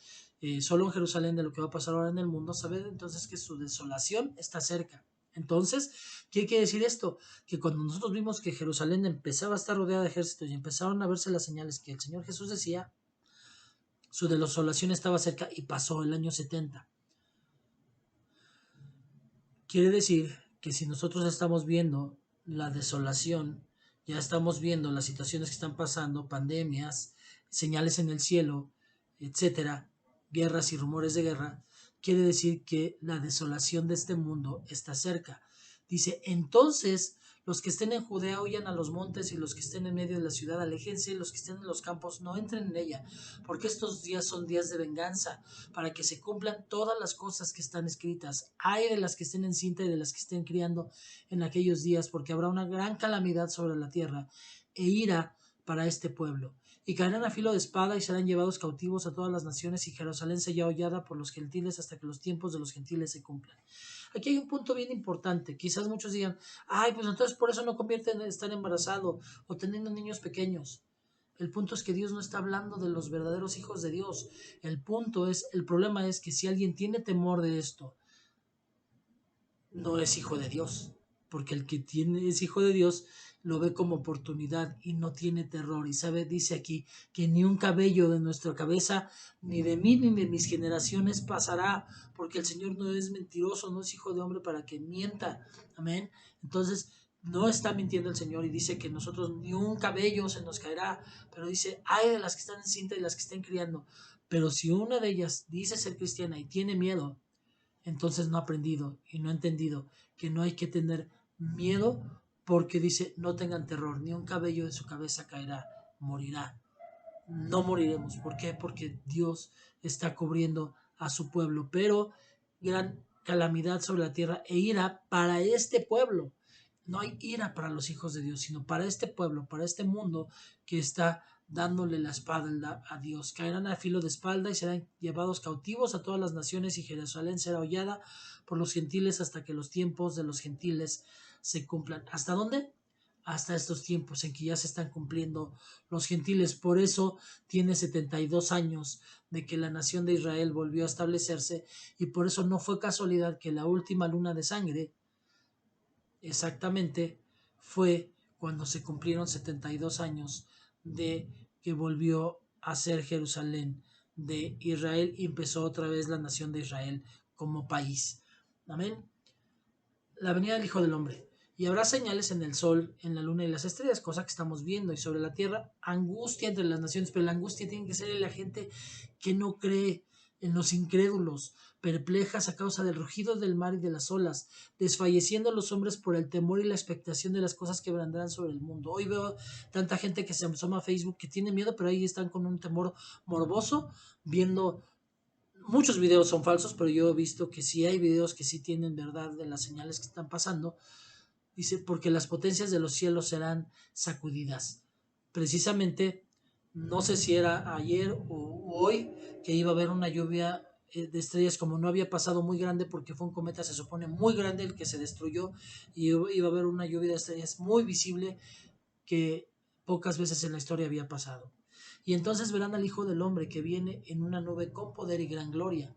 S1: solo en Jerusalén, de lo que va a pasar ahora en el mundo. Saber entonces que su desolación está cerca. Entonces, ¿qué quiere decir esto? Que cuando nosotros vimos que Jerusalén empezaba a estar rodeada de ejércitos y empezaron a verse las señales que el Señor Jesús decía, su desolación estaba cerca y pasó el año 70. Quiere decir que si nosotros estamos viendo la desolación, ya estamos viendo las situaciones que están pasando, pandemias, señales en el cielo, etcétera, guerras y rumores de guerra, quiere decir que la desolación de este mundo está cerca. Dice, entonces los que estén en Judea huyan a los montes y los que estén en medio de la ciudad aléjense y los que estén en los campos no entren en ella, porque estos días son días de venganza, para que se cumplan todas las cosas que están escritas. Ay de las que estén en cinta y de las que estén criando en aquellos días, porque habrá una gran calamidad sobre la tierra e ira para este pueblo. y caerán a filo de espada y serán llevados cautivos a todas las naciones y Jerusalén será hollada por los gentiles hasta que los tiempos de los gentiles se cumplan. Aquí hay un punto bien importante. Quizás muchos digan, ay, pues entonces por eso no convierte en estar embarazado o teniendo niños pequeños. El punto es que Dios no está hablando de los verdaderos hijos de Dios. El problema es que si alguien tiene temor de esto, no es hijo de Dios, porque el que es hijo de Dios lo ve como oportunidad y no tiene terror. Y sabe, dice aquí que ni un cabello de nuestra cabeza, ni de mí ni de mis generaciones pasará, porque el Señor no es mentiroso, no es hijo de hombre para que mienta. Amén. Entonces, no está mintiendo el Señor y dice que nosotros ni un cabello se nos caerá, pero dice, ay de las que están en cinta y las que estén criando. Pero si una de ellas dice ser cristiana y tiene miedo, entonces no ha aprendido y no ha entendido que no hay que tener miedo, porque dice, no tengan terror, ni un cabello de su cabeza caerá, morirá. No moriremos. ¿Por qué? Porque Dios está cubriendo a su pueblo, pero gran calamidad sobre la tierra e ira para este pueblo. No hay ira para los hijos de Dios, sino para este pueblo, para este mundo que está dándole la espalda a Dios. Caerán a filo de espalda y serán llevados cautivos a todas las naciones y Jerusalén será hollada por los gentiles hasta que los tiempos de los gentiles se cumplan. ¿Hasta dónde? Hasta estos tiempos en que ya se están cumpliendo los gentiles. Por eso tiene 72 años de que la nación de Israel volvió a establecerse y por eso no fue casualidad que la última luna de sangre exactamente fue cuando se cumplieron 72 años de que volvió a ser Jerusalén de Israel y empezó otra vez la nación de Israel como país. Amén. La venida del Hijo del Hombre. Y habrá señales en el sol, en la luna y las estrellas, cosa que estamos viendo. Y sobre la tierra, angustia entre las naciones. Pero la angustia tiene que ser en la gente que no cree, en los incrédulos, perplejas a causa del rugido del mar y de las olas, desfalleciendo los hombres por el temor y la expectación de las cosas que vendrán sobre el mundo. Hoy veo tanta gente que se asoma a Facebook que tiene miedo, pero ahí están con un temor morboso, viendo. Muchos videos son falsos, pero yo he visto que sí hay videos que sí tienen verdad de las señales que están pasando. Dice, porque las potencias de los cielos serán sacudidas. Precisamente, no sé si era ayer o hoy, que iba a haber una lluvia de estrellas como no había pasado muy grande, porque fue un cometa, se supone, muy grande el que se destruyó, y iba a haber una lluvia de estrellas muy visible que pocas veces en la historia había pasado. Y entonces verán al Hijo del Hombre que viene en una nube con poder y gran gloria.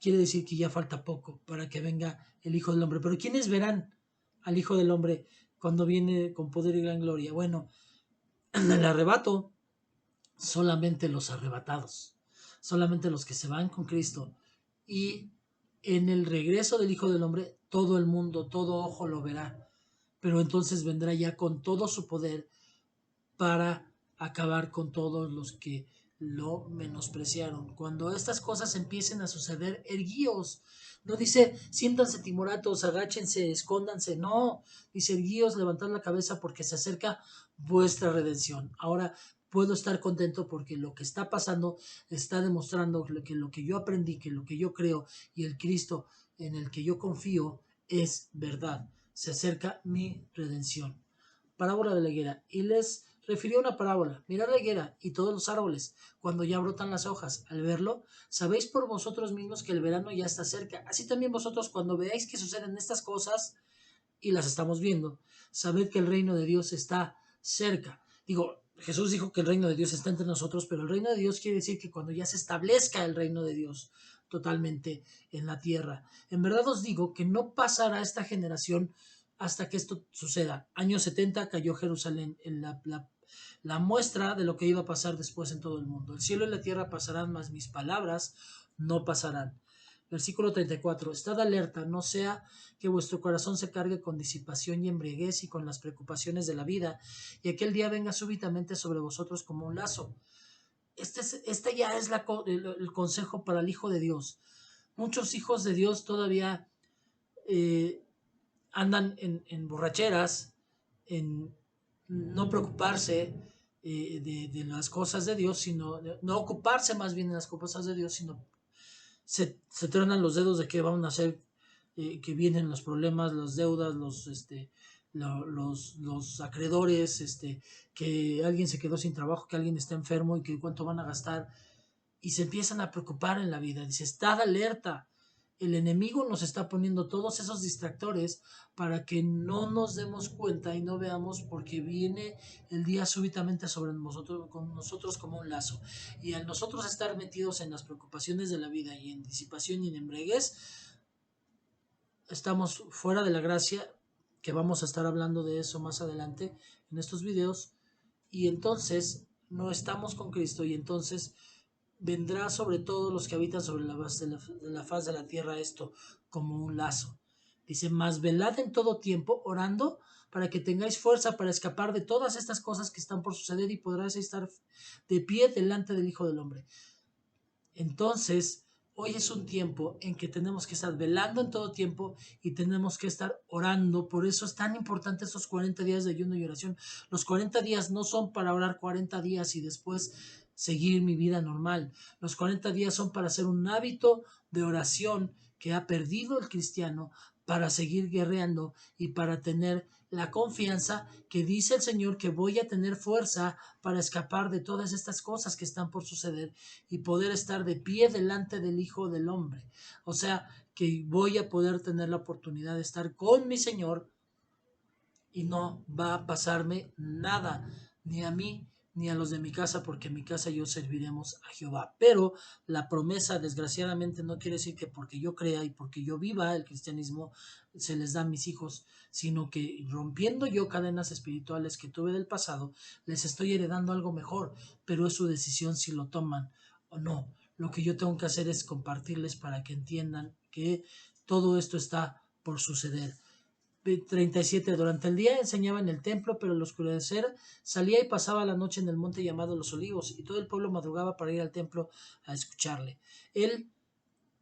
S1: Quiere decir que ya falta poco para que venga el Hijo del Hombre. Pero ¿quiénes verán al Hijo del Hombre cuando viene con poder y gran gloria? Bueno, en el arrebato, solamente los arrebatados, solamente los que se van con Cristo. Y en el regreso del Hijo del Hombre, todo el mundo, todo ojo lo verá. Pero entonces vendrá ya con todo su poder para acabar con todos los que lo menospreciaron. Cuando estas cosas empiecen a suceder, erguíos. No dice, siéntanse timoratos, agáchense, escóndanse. No, dice, erguíos, levantad la cabeza porque se acerca vuestra redención. Ahora puedo estar contento porque lo que está pasando está demostrando que lo que yo aprendí, que lo que yo creo y el Cristo en el que yo confío es verdad. Se acerca mi redención. Parábola de la higuera. Y les refirió una parábola. Mirad la higuera y todos los árboles, cuando ya brotan las hojas. Al verlo, sabéis por vosotros mismos que el verano ya está cerca. Así también vosotros, cuando veáis que suceden estas cosas, y las estamos viendo, sabed que el reino de Dios está cerca. Digo, Jesús dijo que el reino de Dios está entre nosotros, pero el reino de Dios quiere decir que cuando ya se establezca el reino de Dios totalmente en la tierra. En verdad os digo que no pasará esta generación hasta que esto suceda. Año 70 cayó Jerusalén en la muestra de lo que iba a pasar después en todo el mundo. El cielo y la tierra pasarán, mas mis palabras no pasarán. Versículo 34. Estad alerta, no sea que vuestro corazón se cargue con disipación y embriaguez y con las preocupaciones de la vida, y aquel día venga súbitamente sobre vosotros como un lazo. Este ya es el consejo para el Hijo de Dios. Muchos hijos de Dios todavía andan en borracheras, en no preocuparse de las cosas de Dios, sino no ocuparse más bien de las cosas de Dios, sino se tronan los dedos de que van a hacer, que vienen los problemas, las deudas, los acreedores, que alguien se quedó sin trabajo, que alguien está enfermo y que cuánto van a gastar, y se empiezan a preocupar en la vida. Dice, estad alerta. El enemigo nos está poniendo todos esos distractores para que no nos demos cuenta y no veamos, porque viene el día súbitamente sobre nosotros, con nosotros como un lazo. Y al nosotros estar metidos en las preocupaciones de la vida y en disipación y en embriaguez, estamos fuera de la gracia, que vamos a estar hablando de eso más adelante en estos videos, y entonces no estamos con Cristo, y entonces vendrá sobre todos los que habitan sobre la faz de la tierra esto como un lazo. Dice, mas velad en todo tiempo, orando, para que tengáis fuerza para escapar de todas estas cosas que están por suceder y podráis estar de pie delante del Hijo del Hombre. Entonces, hoy es un tiempo en que tenemos que estar velando en todo tiempo y tenemos que estar orando. Por eso es tan importante estos 40 días de ayuno y oración. Los 40 días no son para orar 40 días y después seguir mi vida normal. Los 40 días son para hacer un hábito de oración que ha perdido el cristiano, para seguir guerreando y para tener la confianza que dice el Señor que voy a tener fuerza para escapar de todas estas cosas que están por suceder y poder estar de pie delante del Hijo del Hombre. O sea, que voy a poder tener la oportunidad de estar con mi Señor y no va a pasarme nada, ni a mí ni a los de mi casa, porque en mi casa yo serviremos a Jehová. Pero la promesa, desgraciadamente, no quiere decir que porque yo crea y porque yo viva el cristianismo se les da a mis hijos, sino que rompiendo yo cadenas espirituales que tuve del pasado, les estoy heredando algo mejor, pero es su decisión si lo toman o no. Lo que yo tengo que hacer es compartirles para que entiendan que todo esto está por suceder. 37. Durante el día enseñaba en el templo, pero al oscurecer salía y pasaba la noche en el monte llamado Los Olivos, y todo el pueblo madrugaba para ir al templo a escucharle. Él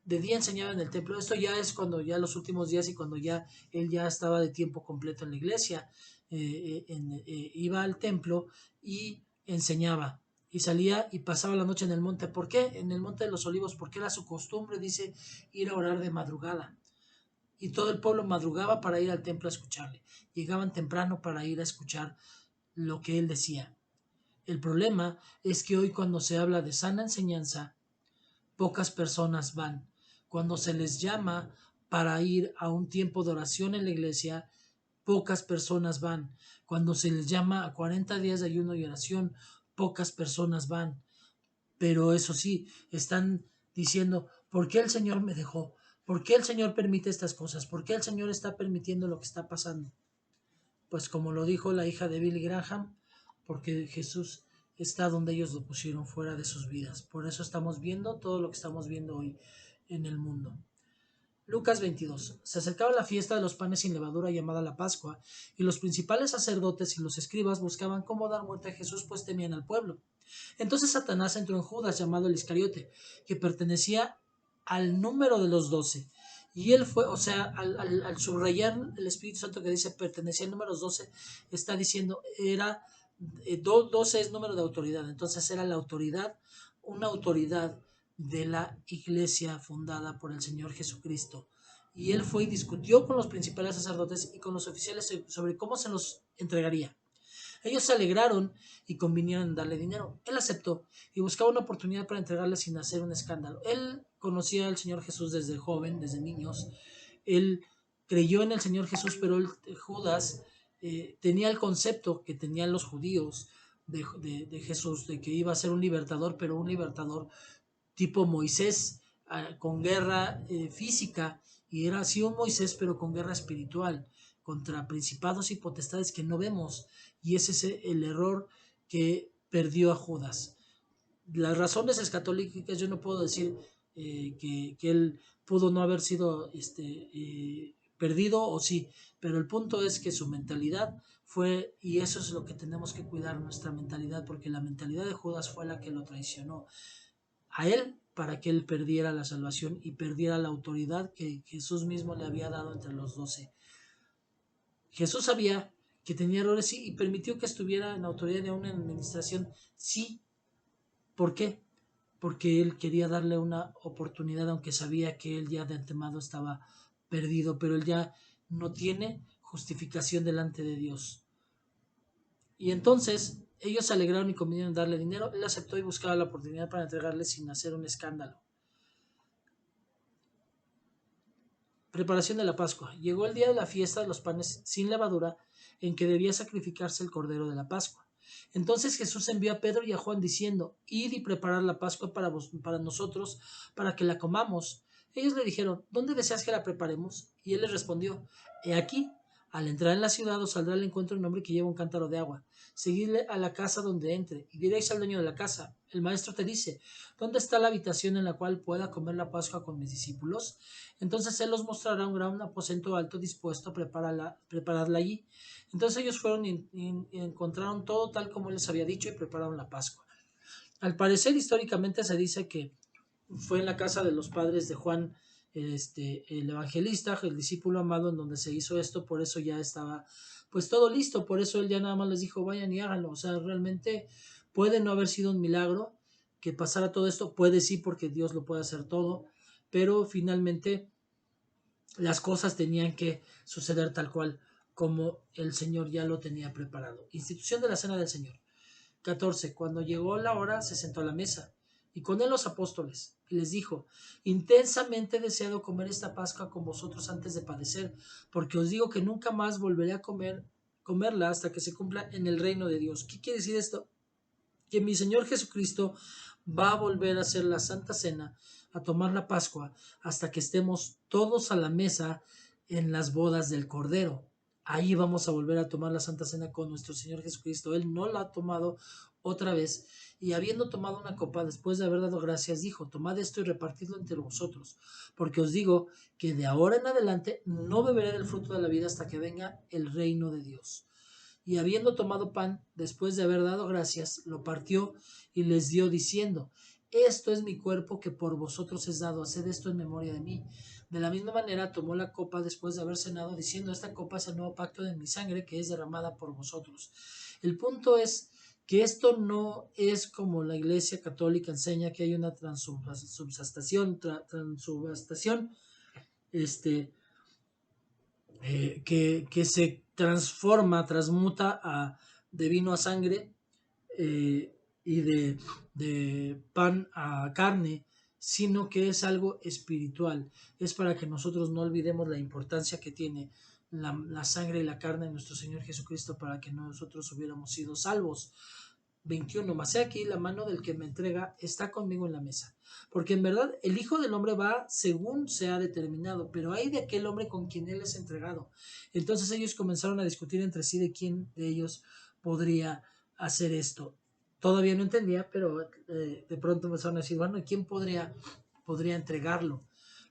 S1: de día enseñaba en el templo. Esto ya es cuando ya los últimos días y cuando ya él ya estaba de tiempo completo en la iglesia. Iba al templo y enseñaba. Y salía y pasaba la noche en el monte. ¿Por qué? En el monte de los Olivos, porque era su costumbre, dice, ir a orar de madrugada. Y todo el pueblo madrugaba para ir al templo a escucharle. Llegaban temprano para ir a escuchar lo que él decía. El problema es que hoy, cuando se habla de sana enseñanza, pocas personas van. Cuando se les llama para ir a un tiempo de oración en la iglesia, pocas personas van. Cuando se les llama a 40 días de ayuno y oración, pocas personas van. Pero eso sí, están diciendo, ¿por qué el Señor me dejó? ¿Por qué el Señor permite estas cosas? ¿Por qué el Señor está permitiendo lo que está pasando? Pues como lo dijo la hija de Billy Graham, porque Jesús está donde ellos lo pusieron, fuera de sus vidas. Por eso estamos viendo todo lo que estamos viendo hoy en el mundo. Lucas 22. Se acercaba la fiesta de los panes sin levadura, llamada la Pascua, y los principales sacerdotes y los escribas buscaban cómo dar muerte a Jesús, pues temían al pueblo. Entonces Satanás entró en Judas, llamado el Iscariote, que pertenecía al número de los 12. Y él fue, o sea, al subrayar el Espíritu Santo que dice pertenecía al número 12, está diciendo, 12 es número de autoridad, entonces era la autoridad, una autoridad de la iglesia fundada por el Señor Jesucristo. Y él fue y discutió con los principales sacerdotes y con los oficiales sobre cómo se los entregaría. Ellos se alegraron y convinieron en darle dinero. Él aceptó y buscaba una oportunidad para entregarle sin hacer un escándalo. Él conocía al Señor Jesús desde joven, desde niños. Él creyó en el Señor Jesús, pero Judas tenía el concepto que tenían los judíos de Jesús, de que iba a ser un libertador, pero un libertador tipo Moisés, con guerra física, y era así un Moisés, pero con guerra espiritual, contra principados y potestades que no vemos, y ese es el error que perdió a Judas. Las razones escatológicas, yo no puedo decir que él pudo no haber sido perdido, o sí, pero el punto es que su mentalidad fue, y eso es lo que tenemos que cuidar, nuestra mentalidad, porque la mentalidad de Judas fue la que lo traicionó a él, para que él perdiera la salvación y perdiera la autoridad que Jesús mismo le había dado entre los 12. Jesús sabía que tenía errores, sí, y permitió que estuviera en autoridad de una administración, sí. ¿Por qué? Porque él quería darle una oportunidad, aunque sabía que él ya de antemano estaba perdido, pero él ya no tiene justificación delante de Dios. Y entonces ellos se alegraron y convinieron en darle dinero. Él aceptó y buscaba la oportunidad para entregarle sin hacer un escándalo. Preparación de la Pascua. Llegó el día de la fiesta de los panes sin levadura, en que debía sacrificarse el cordero de la Pascua. Entonces Jesús envió a Pedro y a Juan diciendo: Id y preparad la Pascua para nosotros, para que la comamos. Ellos le dijeron: ¿Dónde deseas que la preparemos? Y él les respondió: He aquí, al entrar en la ciudad os saldrá al encuentro un hombre que lleva un cántaro de agua. Seguidle a la casa donde entre, y diréis al dueño de la casa: El maestro te dice: ¿Dónde está la habitación en la cual pueda comer la Pascua con mis discípulos? Entonces él los mostrará un gran aposento alto dispuesto a prepararla allí. Entonces ellos fueron y encontraron todo tal como él les había dicho y prepararon la Pascua. Al parecer, históricamente se dice que fue en la casa de los padres de Juan, el evangelista, el discípulo amado, en donde se hizo esto. Por eso ya estaba pues todo listo, por eso él ya nada más les dijo: vayan y háganlo. O sea, realmente puede no haber sido un milagro que pasara todo esto, puede sí, porque Dios lo puede hacer todo, pero finalmente las cosas tenían que suceder tal cual como el Señor ya lo tenía preparado. Institución de la Cena del Señor. 14. Cuando llegó la hora, se sentó a la mesa, y con él los apóstoles, y les dijo: Intensamente he deseado comer esta Pascua con vosotros antes de padecer, porque os digo que nunca más volveré a comerla hasta que se cumpla en el reino de Dios. ¿Qué quiere decir esto? Que mi Señor Jesucristo va a volver a hacer la Santa Cena, a tomar la Pascua, hasta que estemos todos a la mesa en las bodas del Cordero. Ahí vamos a volver a tomar la Santa Cena con nuestro Señor Jesucristo. Él no la ha tomado otra vez, y habiendo tomado una copa, después de haber dado gracias, dijo: Tomad esto y repartidlo entre vosotros, porque os digo que de ahora en adelante no beberé del fruto de la vida hasta que venga el reino de Dios. Y habiendo tomado pan, después de haber dado gracias, lo partió y les dio, diciendo: Esto es mi cuerpo que por vosotros es dado, haced esto en memoria de mí. De la misma manera tomó la copa después de haber cenado, diciendo: Esta copa es el nuevo pacto de mi sangre, que es derramada por vosotros. El punto es que esto no es como la Iglesia Católica enseña, que hay una transubstanciación, que se transmuta de vino a sangre, y de pan a carne, sino que es algo espiritual. Es para que nosotros no olvidemos la importancia que tiene la sangre y la carne de nuestro Señor Jesucristo para que nosotros hubiéramos sido salvos. 21. Mas he aquí, la mano del que me entrega está conmigo en la mesa. Porque en verdad el Hijo del Hombre va según se ha determinado, pero hay de aquel hombre con quien él es entregado. Entonces ellos comenzaron a discutir entre sí de quién de ellos podría hacer esto. Todavía no entendía, pero de pronto empezaron a decir: bueno, ¿y quién podría entregarlo?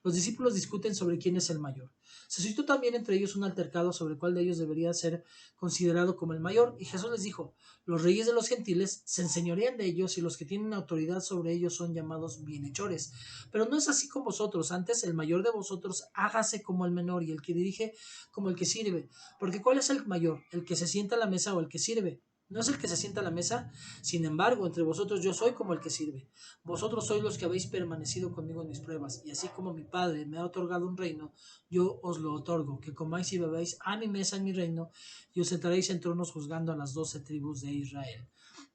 S1: Los discípulos discuten sobre quién es el mayor. Se suscitó también entre ellos un altercado sobre cuál de ellos debería ser considerado como el mayor, y Jesús les dijo: Los reyes de los gentiles se enseñorean de ellos, y los que tienen autoridad sobre ellos son llamados bienhechores. Pero no es así con vosotros. Antes, el mayor de vosotros hágase como el menor, y el que dirige como el que sirve. Porque ¿cuál es el mayor? ¿El que se sienta a la mesa o el que sirve? ¿No es el que se sienta a la mesa? Sin embargo, entre vosotros yo soy como el que sirve. Vosotros sois los que habéis permanecido conmigo en mis pruebas, y así como mi Padre me ha otorgado un reino, yo os lo otorgo, que comáis y bebáis a mi mesa en mi reino, y os sentaréis en tronos juzgando a las 12 tribus de Israel.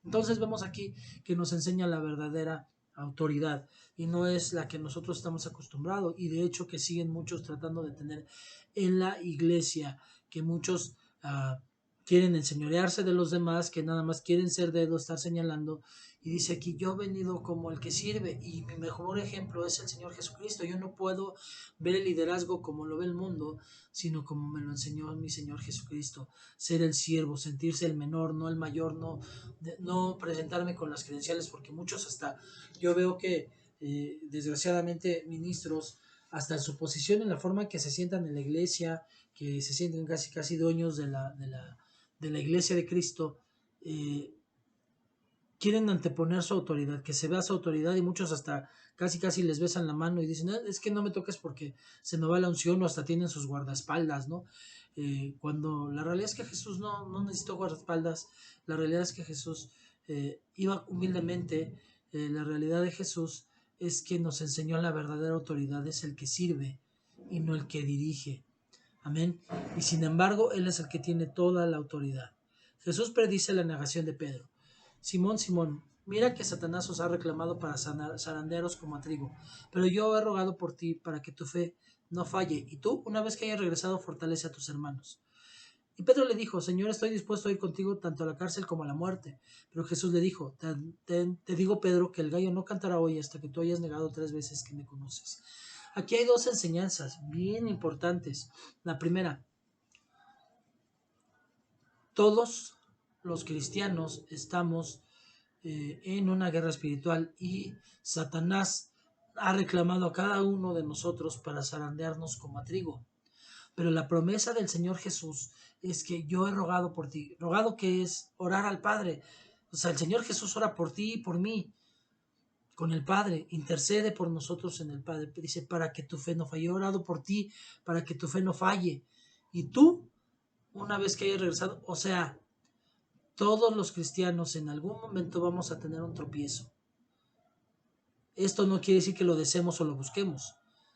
S1: Entonces vemos aquí que nos enseña la verdadera autoridad, y no es la que nosotros estamos acostumbrados, y de hecho que siguen muchos tratando de tener en la iglesia, que muchos quieren enseñorearse de los demás, que nada más quieren ser dedo, estar señalando. Y dice aquí: yo he venido como el que sirve, y mi mejor ejemplo es el Señor Jesucristo. Yo no puedo ver el liderazgo como lo ve el mundo, sino como me lo enseñó mi Señor Jesucristo: ser el siervo, sentirse el menor, no el mayor, no presentarme con las credenciales, porque muchos, hasta yo veo que desgraciadamente ministros, hasta en su posición, en la forma en que se sientan en la iglesia, que se sienten casi dueños de la iglesia de Cristo, quieren anteponer su autoridad, que se vea su autoridad, y muchos hasta casi les besan la mano y dicen: es que no me toques porque se me va la unción, o hasta tienen sus guardaespaldas, ¿no? Cuando la realidad es que Jesús no necesitó guardaespaldas. La realidad es que Jesús iba humildemente. La realidad de Jesús es que nos enseñó: la verdadera autoridad es el que sirve y no el que dirige. Amén. Y sin embargo, Él es el que tiene toda la autoridad. Jesús predice la negación de Pedro. Simón, Simón, mira que Satanás os ha reclamado para zarandearos como a trigo, pero yo he rogado por ti para que tu fe no falle, y tú, una vez que hayas regresado, fortalece a tus hermanos. Y Pedro le dijo, Señor, estoy dispuesto a ir contigo tanto a la cárcel como a la muerte. Pero Jesús le dijo, te digo, Pedro, que el gallo no cantará hoy hasta que tú hayas negado 3 veces que me conoces. Aquí hay 2 enseñanzas bien importantes. La primera, todos los cristianos estamos en una guerra espiritual y Satanás ha reclamado a cada uno de nosotros para zarandearnos como a trigo. Pero la promesa del Señor Jesús es que yo he rogado por ti. Rogado, que es orar al Padre. O sea, el Señor Jesús ora por ti y por mí con el Padre. Intercede por nosotros en el Padre. Dice, para que tu fe no falle. He orado por ti para que tu fe no falle. Y tú, una vez que hayas regresado, o sea, todos los cristianos en algún momento vamos a tener un tropiezo. Esto no quiere decir que lo deseemos o lo busquemos,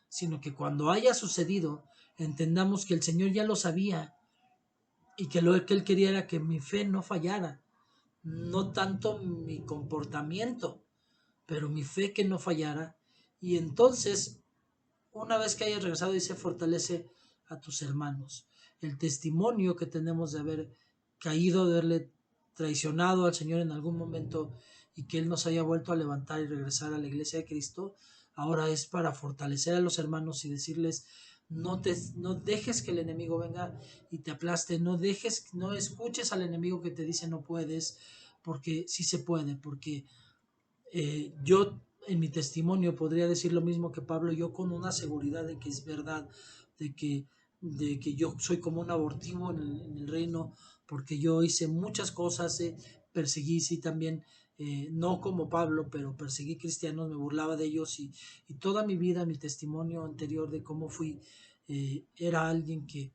S1: sino que cuando haya sucedido, entendamos que el Señor ya lo sabía y que lo que Él quería era que mi fe no fallara, no tanto mi comportamiento, pero mi fe que no fallara. Y entonces, una vez que hayas regresado, dice, fortalece a tus hermanos. El testimonio que tenemos de haber caído, de haberle traicionado al Señor en algún momento y que Él nos haya vuelto a levantar y regresar a la iglesia de Cristo, ahora es para fortalecer a los hermanos y decirles, no dejes que el enemigo venga y te aplaste, no escuches al enemigo que te dice no puedes, porque sí se puede, porque yo en mi testimonio podría decir lo mismo que Pablo, yo con una seguridad de que es verdad, de que, de que yo soy como un abortivo en el reino, porque yo hice muchas cosas, perseguí, sí, también, no como Pablo, pero perseguí cristianos, me burlaba de ellos y toda mi vida, mi testimonio anterior de cómo fui, era alguien que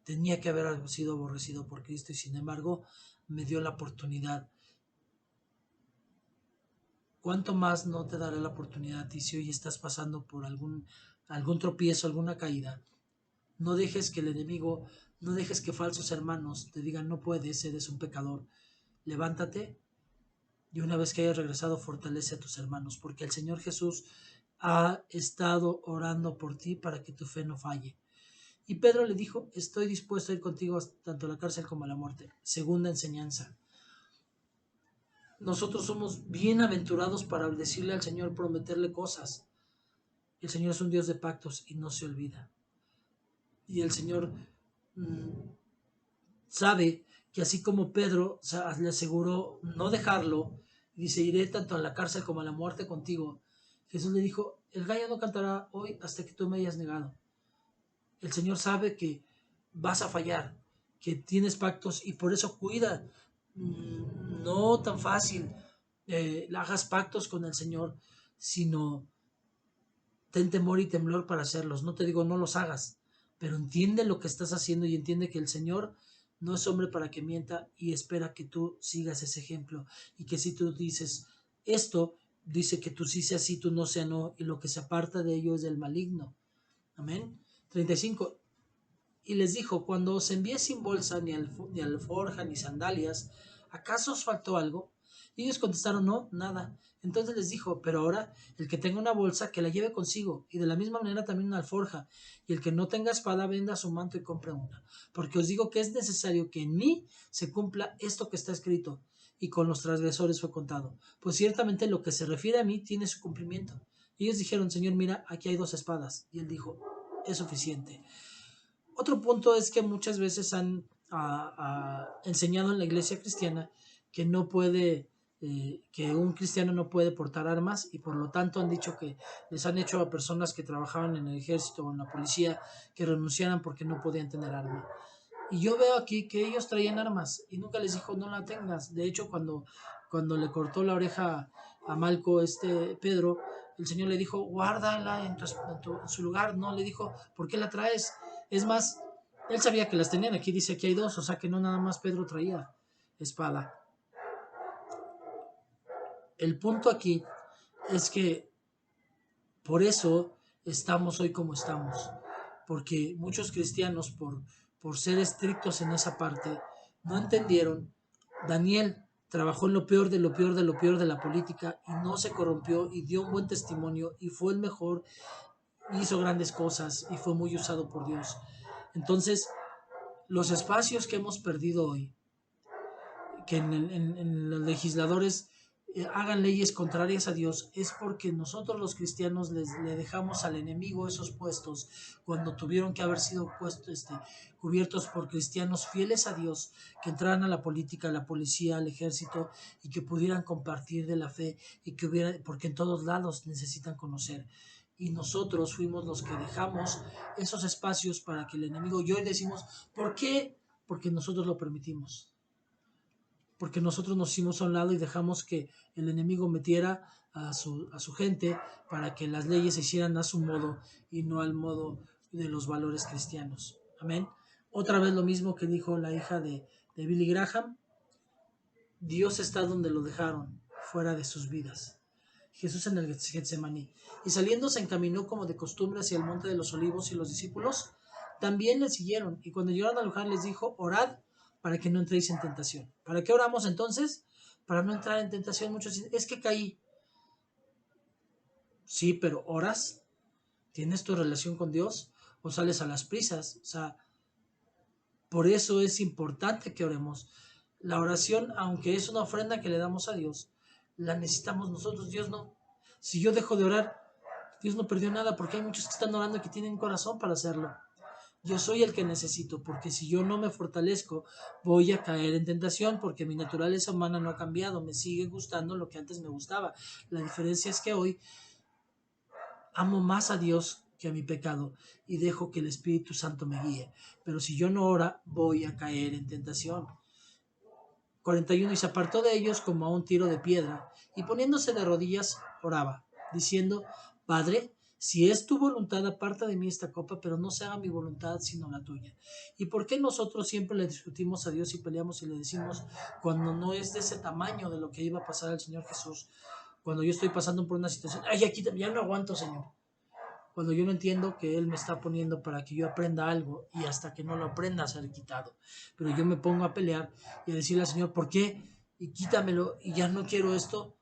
S1: tenía que haber sido aborrecido por Cristo y sin embargo me dio la oportunidad. ¿Cuánto más no te dará la oportunidad a ti si hoy estás pasando por algún tropiezo, alguna caída? No dejes que el enemigo, no dejes que falsos hermanos te digan no puedes, eres un pecador. Levántate y una vez que hayas regresado fortalece a tus hermanos, porque el Señor Jesús ha estado orando por ti para que tu fe no falle. Y Pedro le dijo, estoy dispuesto a ir contigo tanto a la cárcel como a la muerte. Segunda enseñanza. Nosotros somos bienaventurados para decirle al Señor, prometerle cosas. El Señor es un Dios de pactos y no se olvida. Y el Señor sabe que así como Pedro le aseguró no dejarlo, y dice, iré tanto a la cárcel como a la muerte contigo. Jesús le dijo, el gallo no cantará hoy hasta que tú me hayas negado. El Señor sabe que vas a fallar, que tienes pactos y por eso cuida. No tan fácil hagas pactos con el Señor, sino ten temor y temblor para hacerlos. No te digo no los hagas, pero entiende lo que estás haciendo y entiende que el Señor no es hombre para que mienta y espera que tú sigas ese ejemplo. Y que si tú dices esto, dice que tú sí seas sí, tú no sea no, y lo que se aparta de ello es del maligno. Amén. 35. Y les dijo, cuando os envié sin bolsa, ni alforja, ni sandalias, ¿acaso os faltó algo? Y ellos contestaron, no, nada. Entonces les dijo, pero ahora el que tenga una bolsa, que la lleve consigo, y de la misma manera también una alforja, y el que no tenga espada, venda su manto y compre una. Porque os digo que es necesario que en mí se cumpla esto que está escrito, y con los transgresores fue contado. Pues ciertamente lo que se refiere a mí tiene su cumplimiento. Y ellos dijeron, Señor, mira, aquí hay 2 espadas. Y él dijo, es suficiente. Otro punto es que muchas veces han enseñado en la iglesia cristiana que no puede, que un cristiano no puede portar armas y por lo tanto han dicho que les han hecho a personas que trabajaban en el ejército o en la policía que renunciaran porque no podían tener arma. Y yo veo aquí que ellos traían armas y nunca les dijo no la tengas. De hecho, cuando le cortó la oreja a Malco Pedro, el Señor le dijo guárdala en su lugar. No le dijo ¿por qué la traes? Es más, él sabía que las tenían. Aquí dice que hay 2, o sea que no nada más Pedro traía espada. El punto aquí es que por eso estamos hoy como estamos. porque muchos cristianos, por ser estrictos en esa parte, no entendieron. Daniel trabajó en lo peor de lo peor de lo peor de la política y no se corrompió y dio un buen testimonio y fue el mejor, hizo grandes cosas y fue muy usado por Dios. Entonces, los espacios que hemos perdido hoy, que en los legisladores hagan leyes contrarias a Dios, es porque nosotros los cristianos le dejamos al enemigo esos puestos cuando tuvieron que haber sido cubiertos por cristianos fieles a Dios, que entraran a la política, a la policía, al ejército y que pudieran compartir de la fe y que hubiera, porque en todos lados necesitan conocer. Y nosotros fuimos los que dejamos esos espacios para que el enemigo, y hoy decimos, ¿por qué? Porque nosotros lo permitimos, porque nosotros nos hicimos a un lado y dejamos que el enemigo metiera a su gente para que las leyes se hicieran a su modo y no al modo de los valores cristianos. Amén. Otra vez lo mismo que dijo la hija de Billy Graham, Dios está donde lo dejaron, fuera de sus vidas. Jesús en el Getsemaní. Y saliendo se encaminó como de costumbre hacia el monte de los olivos, y los discípulos también le siguieron. Y cuando llegaron al lugar les dijo, orad para que no entréis en tentación. ¿Para qué oramos entonces? Para no entrar en tentación. Muchos dicen, es que caí. Sí, pero ¿oras? ¿Tienes tu relación con Dios? ¿O sales a las prisas? O sea, por eso es importante que oremos. La oración, aunque es una ofrenda que le damos a Dios, la necesitamos nosotros. Dios no. Si yo dejo de orar, Dios no perdió nada, porque hay muchos que están orando y que tienen corazón para hacerlo. Yo soy el que necesito, porque si yo no me fortalezco, voy a caer en tentación, porque mi naturaleza humana no ha cambiado, me sigue gustando lo que antes me gustaba. La diferencia es que hoy amo más a Dios que a mi pecado y dejo que el Espíritu Santo me guíe. Pero si yo no ora, voy a caer en tentación. 41. Y se apartó de ellos como a un tiro de piedra, y poniéndose de rodillas oraba, diciendo, Padre, si es tu voluntad, aparta de mí esta copa, pero no se haga mi voluntad sino la tuya. ¿Y por qué nosotros siempre le discutimos a Dios y peleamos y le decimos cuando no es de ese tamaño de lo que iba a pasar al Señor Jesús? Cuando yo estoy pasando por una situación, ay, aquí ya no aguanto, Señor. Cuando yo no entiendo que Él me está poniendo para que yo aprenda algo y hasta que no lo aprenda a ser quitado. Pero yo me pongo a pelear y a decirle al Señor, ¿por qué? Y quítamelo y ya no quiero esto.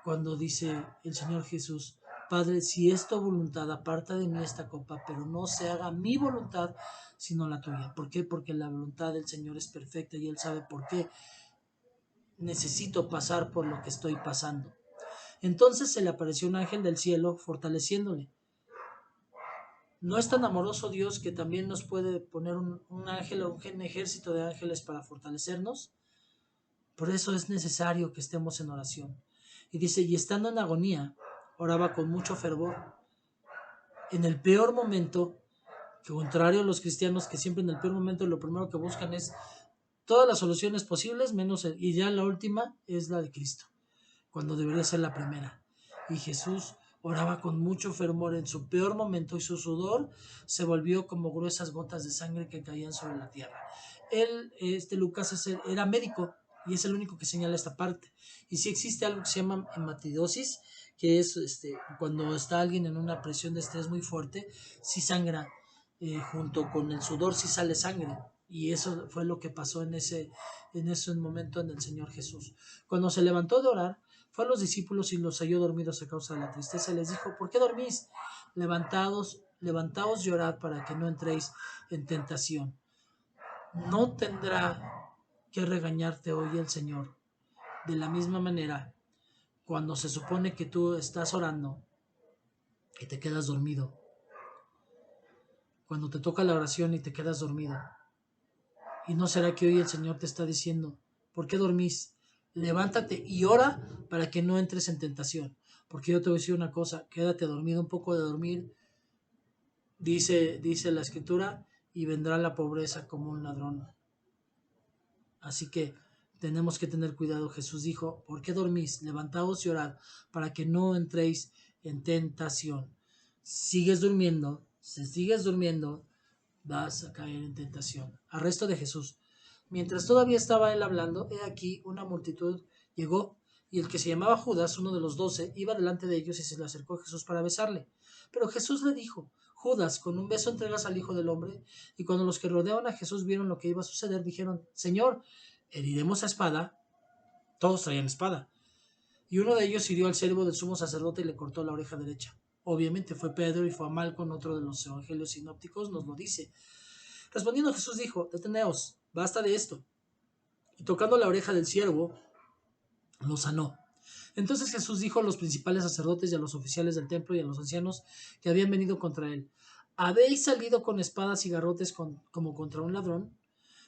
S1: Cuando dice el Señor Jesús, Padre, si es tu voluntad, aparta de mí esta copa, pero no se haga mi voluntad, sino la tuya. ¿Por qué? Porque la voluntad del Señor es perfecta y Él sabe por qué necesito pasar por lo que estoy pasando. Entonces se le apareció un ángel del cielo fortaleciéndole. ¿No es tan amoroso Dios que también nos puede poner un ángel o un ejército de ángeles para fortalecernos? Por eso es necesario que estemos en oración. Y dice, y estando en agonía, oraba con mucho fervor. En el peor momento, que contrario a los cristianos que siempre en el peor momento lo primero que buscan es todas las soluciones posibles, y ya la última es la de Cristo, cuando debería ser la primera. Y Jesús oraba con mucho fervor en su peor momento y su sudor se volvió como gruesas gotas de sangre que caían sobre la tierra. Él, Lucas, era médico y es el único que señala esta parte. Y si existe algo que se llama hematidosis, que es cuando está alguien en una presión de estrés muy fuerte, sí sangra, junto con el sudor sí sale sangre. Y eso fue lo que pasó en ese momento en el Señor Jesús. Cuando se levantó de orar, fue a los discípulos y los halló dormidos a causa de la tristeza. Y les dijo, ¿por qué dormís? Levantaos y orad para que no entréis en tentación. No tendrá que regañarte hoy el Señor. De la misma manera, cuando se supone que tú estás orando y te quedas dormido. Cuando te toca la oración y te quedas dormido. ¿Y no será que hoy el Señor te está diciendo, ¿por qué dormís? Levántate y ora para que no entres en tentación. Porque yo te voy a decir una cosa, quédate dormido, un poco de dormir, dice la Escritura, y vendrá la pobreza como un ladrón. Así que tenemos que tener cuidado. Jesús dijo, ¿por qué dormís? Levantaos y orad para que no entréis en tentación. Si sigues durmiendo, vas a caer en tentación. Arresto de Jesús. Mientras todavía estaba él hablando, he aquí una multitud llegó, y el que se llamaba Judas, uno de los 12, iba delante de ellos y se le acercó a Jesús para besarle. Pero Jesús le dijo, Judas, con un beso entregas al Hijo del Hombre. Y cuando los que rodeaban a Jesús vieron lo que iba a suceder, dijeron, Señor, ¿heriremos a espada? Todos traían espada. Y uno de ellos hirió al siervo del sumo sacerdote y le cortó la oreja derecha. Obviamente fue Pedro, y fue a Malcom, otro de los evangelios sinópticos, nos lo dice. Respondiendo Jesús dijo, deteneos, basta de esto. Y tocando la oreja del siervo, lo sanó. Entonces Jesús dijo a los principales sacerdotes y a los oficiales del templo y a los ancianos que habían venido contra él, ¿habéis salido con espadas y garrotes como contra un ladrón?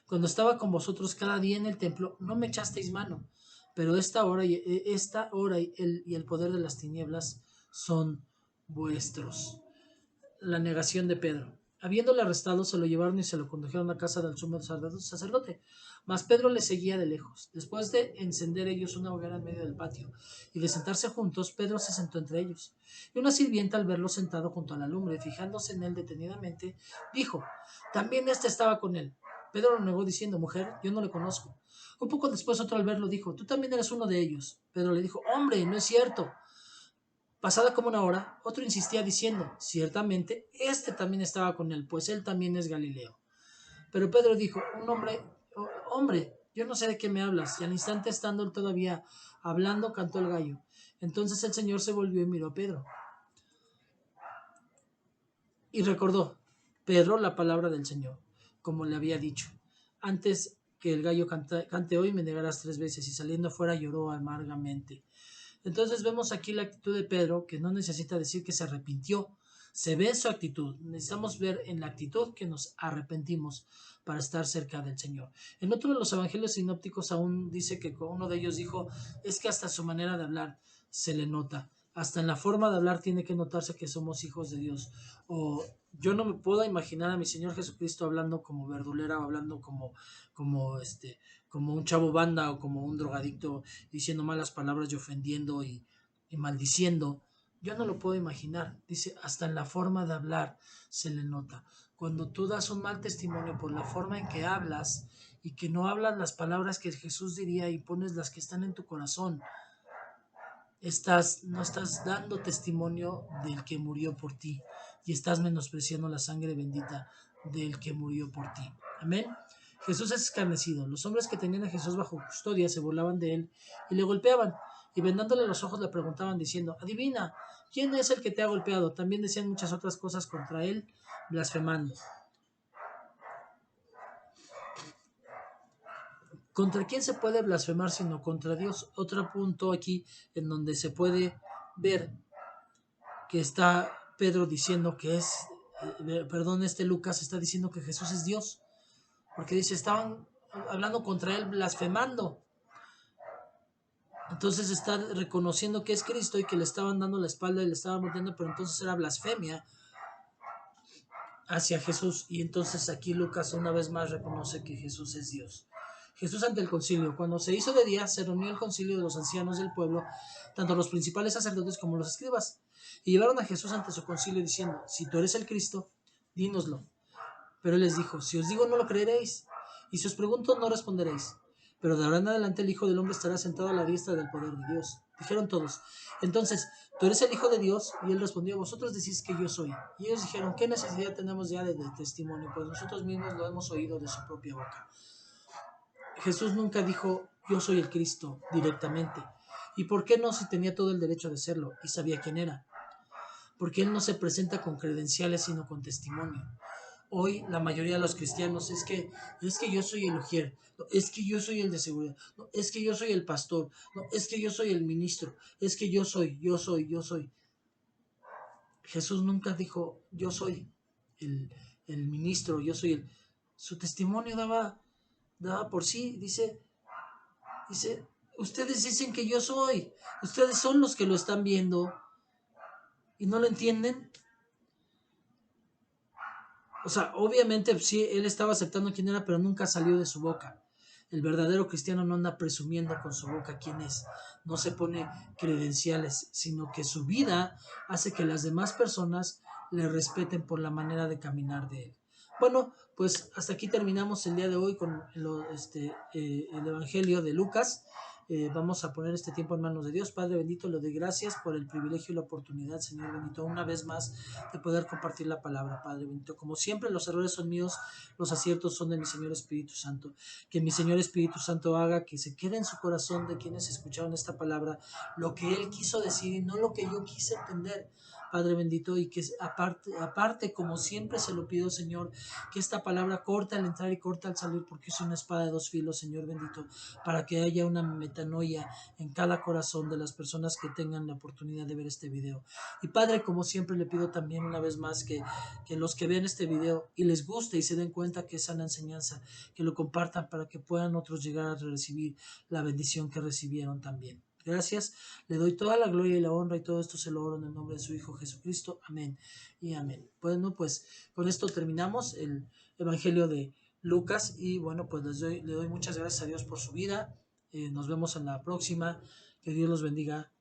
S1: Cuando estaba con vosotros cada día en el templo, no me echasteis mano, pero esta hora y el poder de las tinieblas son vuestros. La negación de Pedro. Habiéndole arrestado, se lo llevaron y se lo condujeron a casa del sumo sacerdote. Mas Pedro le seguía de lejos. Después de encender ellos una hoguera en medio del patio y de sentarse juntos, Pedro se sentó entre ellos. Y una sirvienta, al verlo sentado junto a la lumbre, fijándose en él detenidamente, dijo, también éste estaba con él. Pedro lo negó diciendo, mujer, yo no le conozco. Un poco después otro al verlo dijo, tú también eres uno de ellos. Pedro le dijo, hombre, no es cierto. Pasada como una hora, otro insistía diciendo, ciertamente, este también estaba con él, pues él también es Galileo. Pero Pedro dijo, hombre, yo no sé de qué me hablas. Y al instante, estando él todavía hablando, cantó el gallo. Entonces el Señor se volvió y miró a Pedro. Y recordó Pedro la palabra del Señor, como le había dicho. Antes que el gallo cante hoy, me negarás 3 veces. Y saliendo fuera lloró amargamente. Entonces vemos aquí la actitud de Pedro, que no necesita decir que se arrepintió. Se ve en su actitud. Necesitamos ver en la actitud que nos arrepentimos para estar cerca del Señor. En otro de los evangelios sinópticos aún dice que uno de ellos dijo, es que hasta su manera de hablar se le nota. Hasta en la forma de hablar tiene que notarse que somos hijos de Dios. O yo no me puedo imaginar a mi Señor Jesucristo hablando como verdulera o hablando como un chavo banda o como un drogadicto diciendo malas palabras y ofendiendo y maldiciendo. Yo no lo puedo imaginar. Dice, hasta en la forma de hablar se le nota. Cuando tú das un mal testimonio por la forma en que hablas y que no hablas las palabras que Jesús diría y pones las que están en tu corazón, no estás dando testimonio del que murió por ti y estás menospreciando la sangre bendita del que murió por ti. Amén. Jesús es escarnecido. Los hombres que tenían a Jesús bajo custodia se burlaban de él y le golpeaban, y vendándole los ojos le preguntaban diciendo, adivina, ¿quién es el que te ha golpeado? También decían muchas otras cosas contra él, blasfemando. ¿Contra quién se puede blasfemar sino contra Dios? Otro punto aquí en donde se puede ver que está Pedro diciendo que Lucas está diciendo que Jesús es Dios, porque dice, estaban hablando contra él, blasfemando. Entonces está reconociendo que es Cristo y que le estaban dando la espalda y le estaban mordiendo, pero entonces era blasfemia hacia Jesús. Y entonces aquí Lucas una vez más reconoce que Jesús es Dios. Jesús ante el concilio. Cuando se hizo de día, se reunió el concilio de los ancianos del pueblo, tanto los principales sacerdotes como los escribas, y llevaron a Jesús ante su concilio diciendo, si tú eres el Cristo, dínoslo. Pero él les dijo, si os digo no lo creeréis, y si os pregunto no responderéis. Pero de ahora en adelante el Hijo del Hombre estará sentado a la diestra del poder de Dios. Dijeron todos, entonces, ¿tú eres el Hijo de Dios? Y él respondió, vosotros decís que yo soy. Y ellos dijeron, ¿qué necesidad tenemos ya de testimonio? Pues nosotros mismos lo hemos oído de su propia boca. Jesús nunca dijo, yo soy el Cristo, directamente. ¿Y por qué no, si tenía todo el derecho de serlo y sabía quién era? Porque él no se presenta con credenciales, sino con testimonio. Hoy la mayoría de los cristianos es que yo soy el ujier, no, es que yo soy el de seguridad, no, es que yo soy el pastor, no, es que yo soy el ministro, es que yo soy. Jesús nunca dijo yo soy el ministro, yo soy el... Su testimonio daba por sí, dice, ustedes dicen que yo soy, ustedes son los que lo están viendo y no lo entienden. O sea, obviamente sí, él estaba aceptando quién era, pero nunca salió de su boca. El verdadero cristiano no anda presumiendo con su boca quién es, no se pone credenciales, sino que su vida hace que las demás personas le respeten por la manera de caminar de él. Bueno, pues hasta aquí terminamos el día de hoy con el Evangelio de Lucas. Vamos a poner este tiempo en manos de Dios. Padre bendito, le doy gracias por el privilegio y la oportunidad, Señor bendito, una vez más de poder compartir la palabra, Padre bendito. Como siempre, los errores son míos, los aciertos son de mi Señor Espíritu Santo. Que mi Señor Espíritu Santo haga que se quede en su corazón de quienes escucharon esta palabra lo que Él quiso decir y no lo que yo quise entender. Padre bendito, y que aparte, como siempre se lo pido, Señor, que esta palabra corta al entrar y corta al salir, porque es una espada de dos filos, Señor bendito, para que haya una metanoia en cada corazón de las personas que tengan la oportunidad de ver este video. Y Padre, como siempre le pido también una vez más que los que vean este video y les guste y se den cuenta que es sana enseñanza, que lo compartan para que puedan otros llegar a recibir la bendición que recibieron también. Gracias, le doy toda la gloria y la honra y todo esto se lo oro en el nombre de su Hijo Jesucristo. Amén y amén. Bueno, pues con esto terminamos el Evangelio de Lucas y bueno, pues le doy muchas gracias a Dios por su vida. Nos vemos en la próxima. Que Dios los bendiga.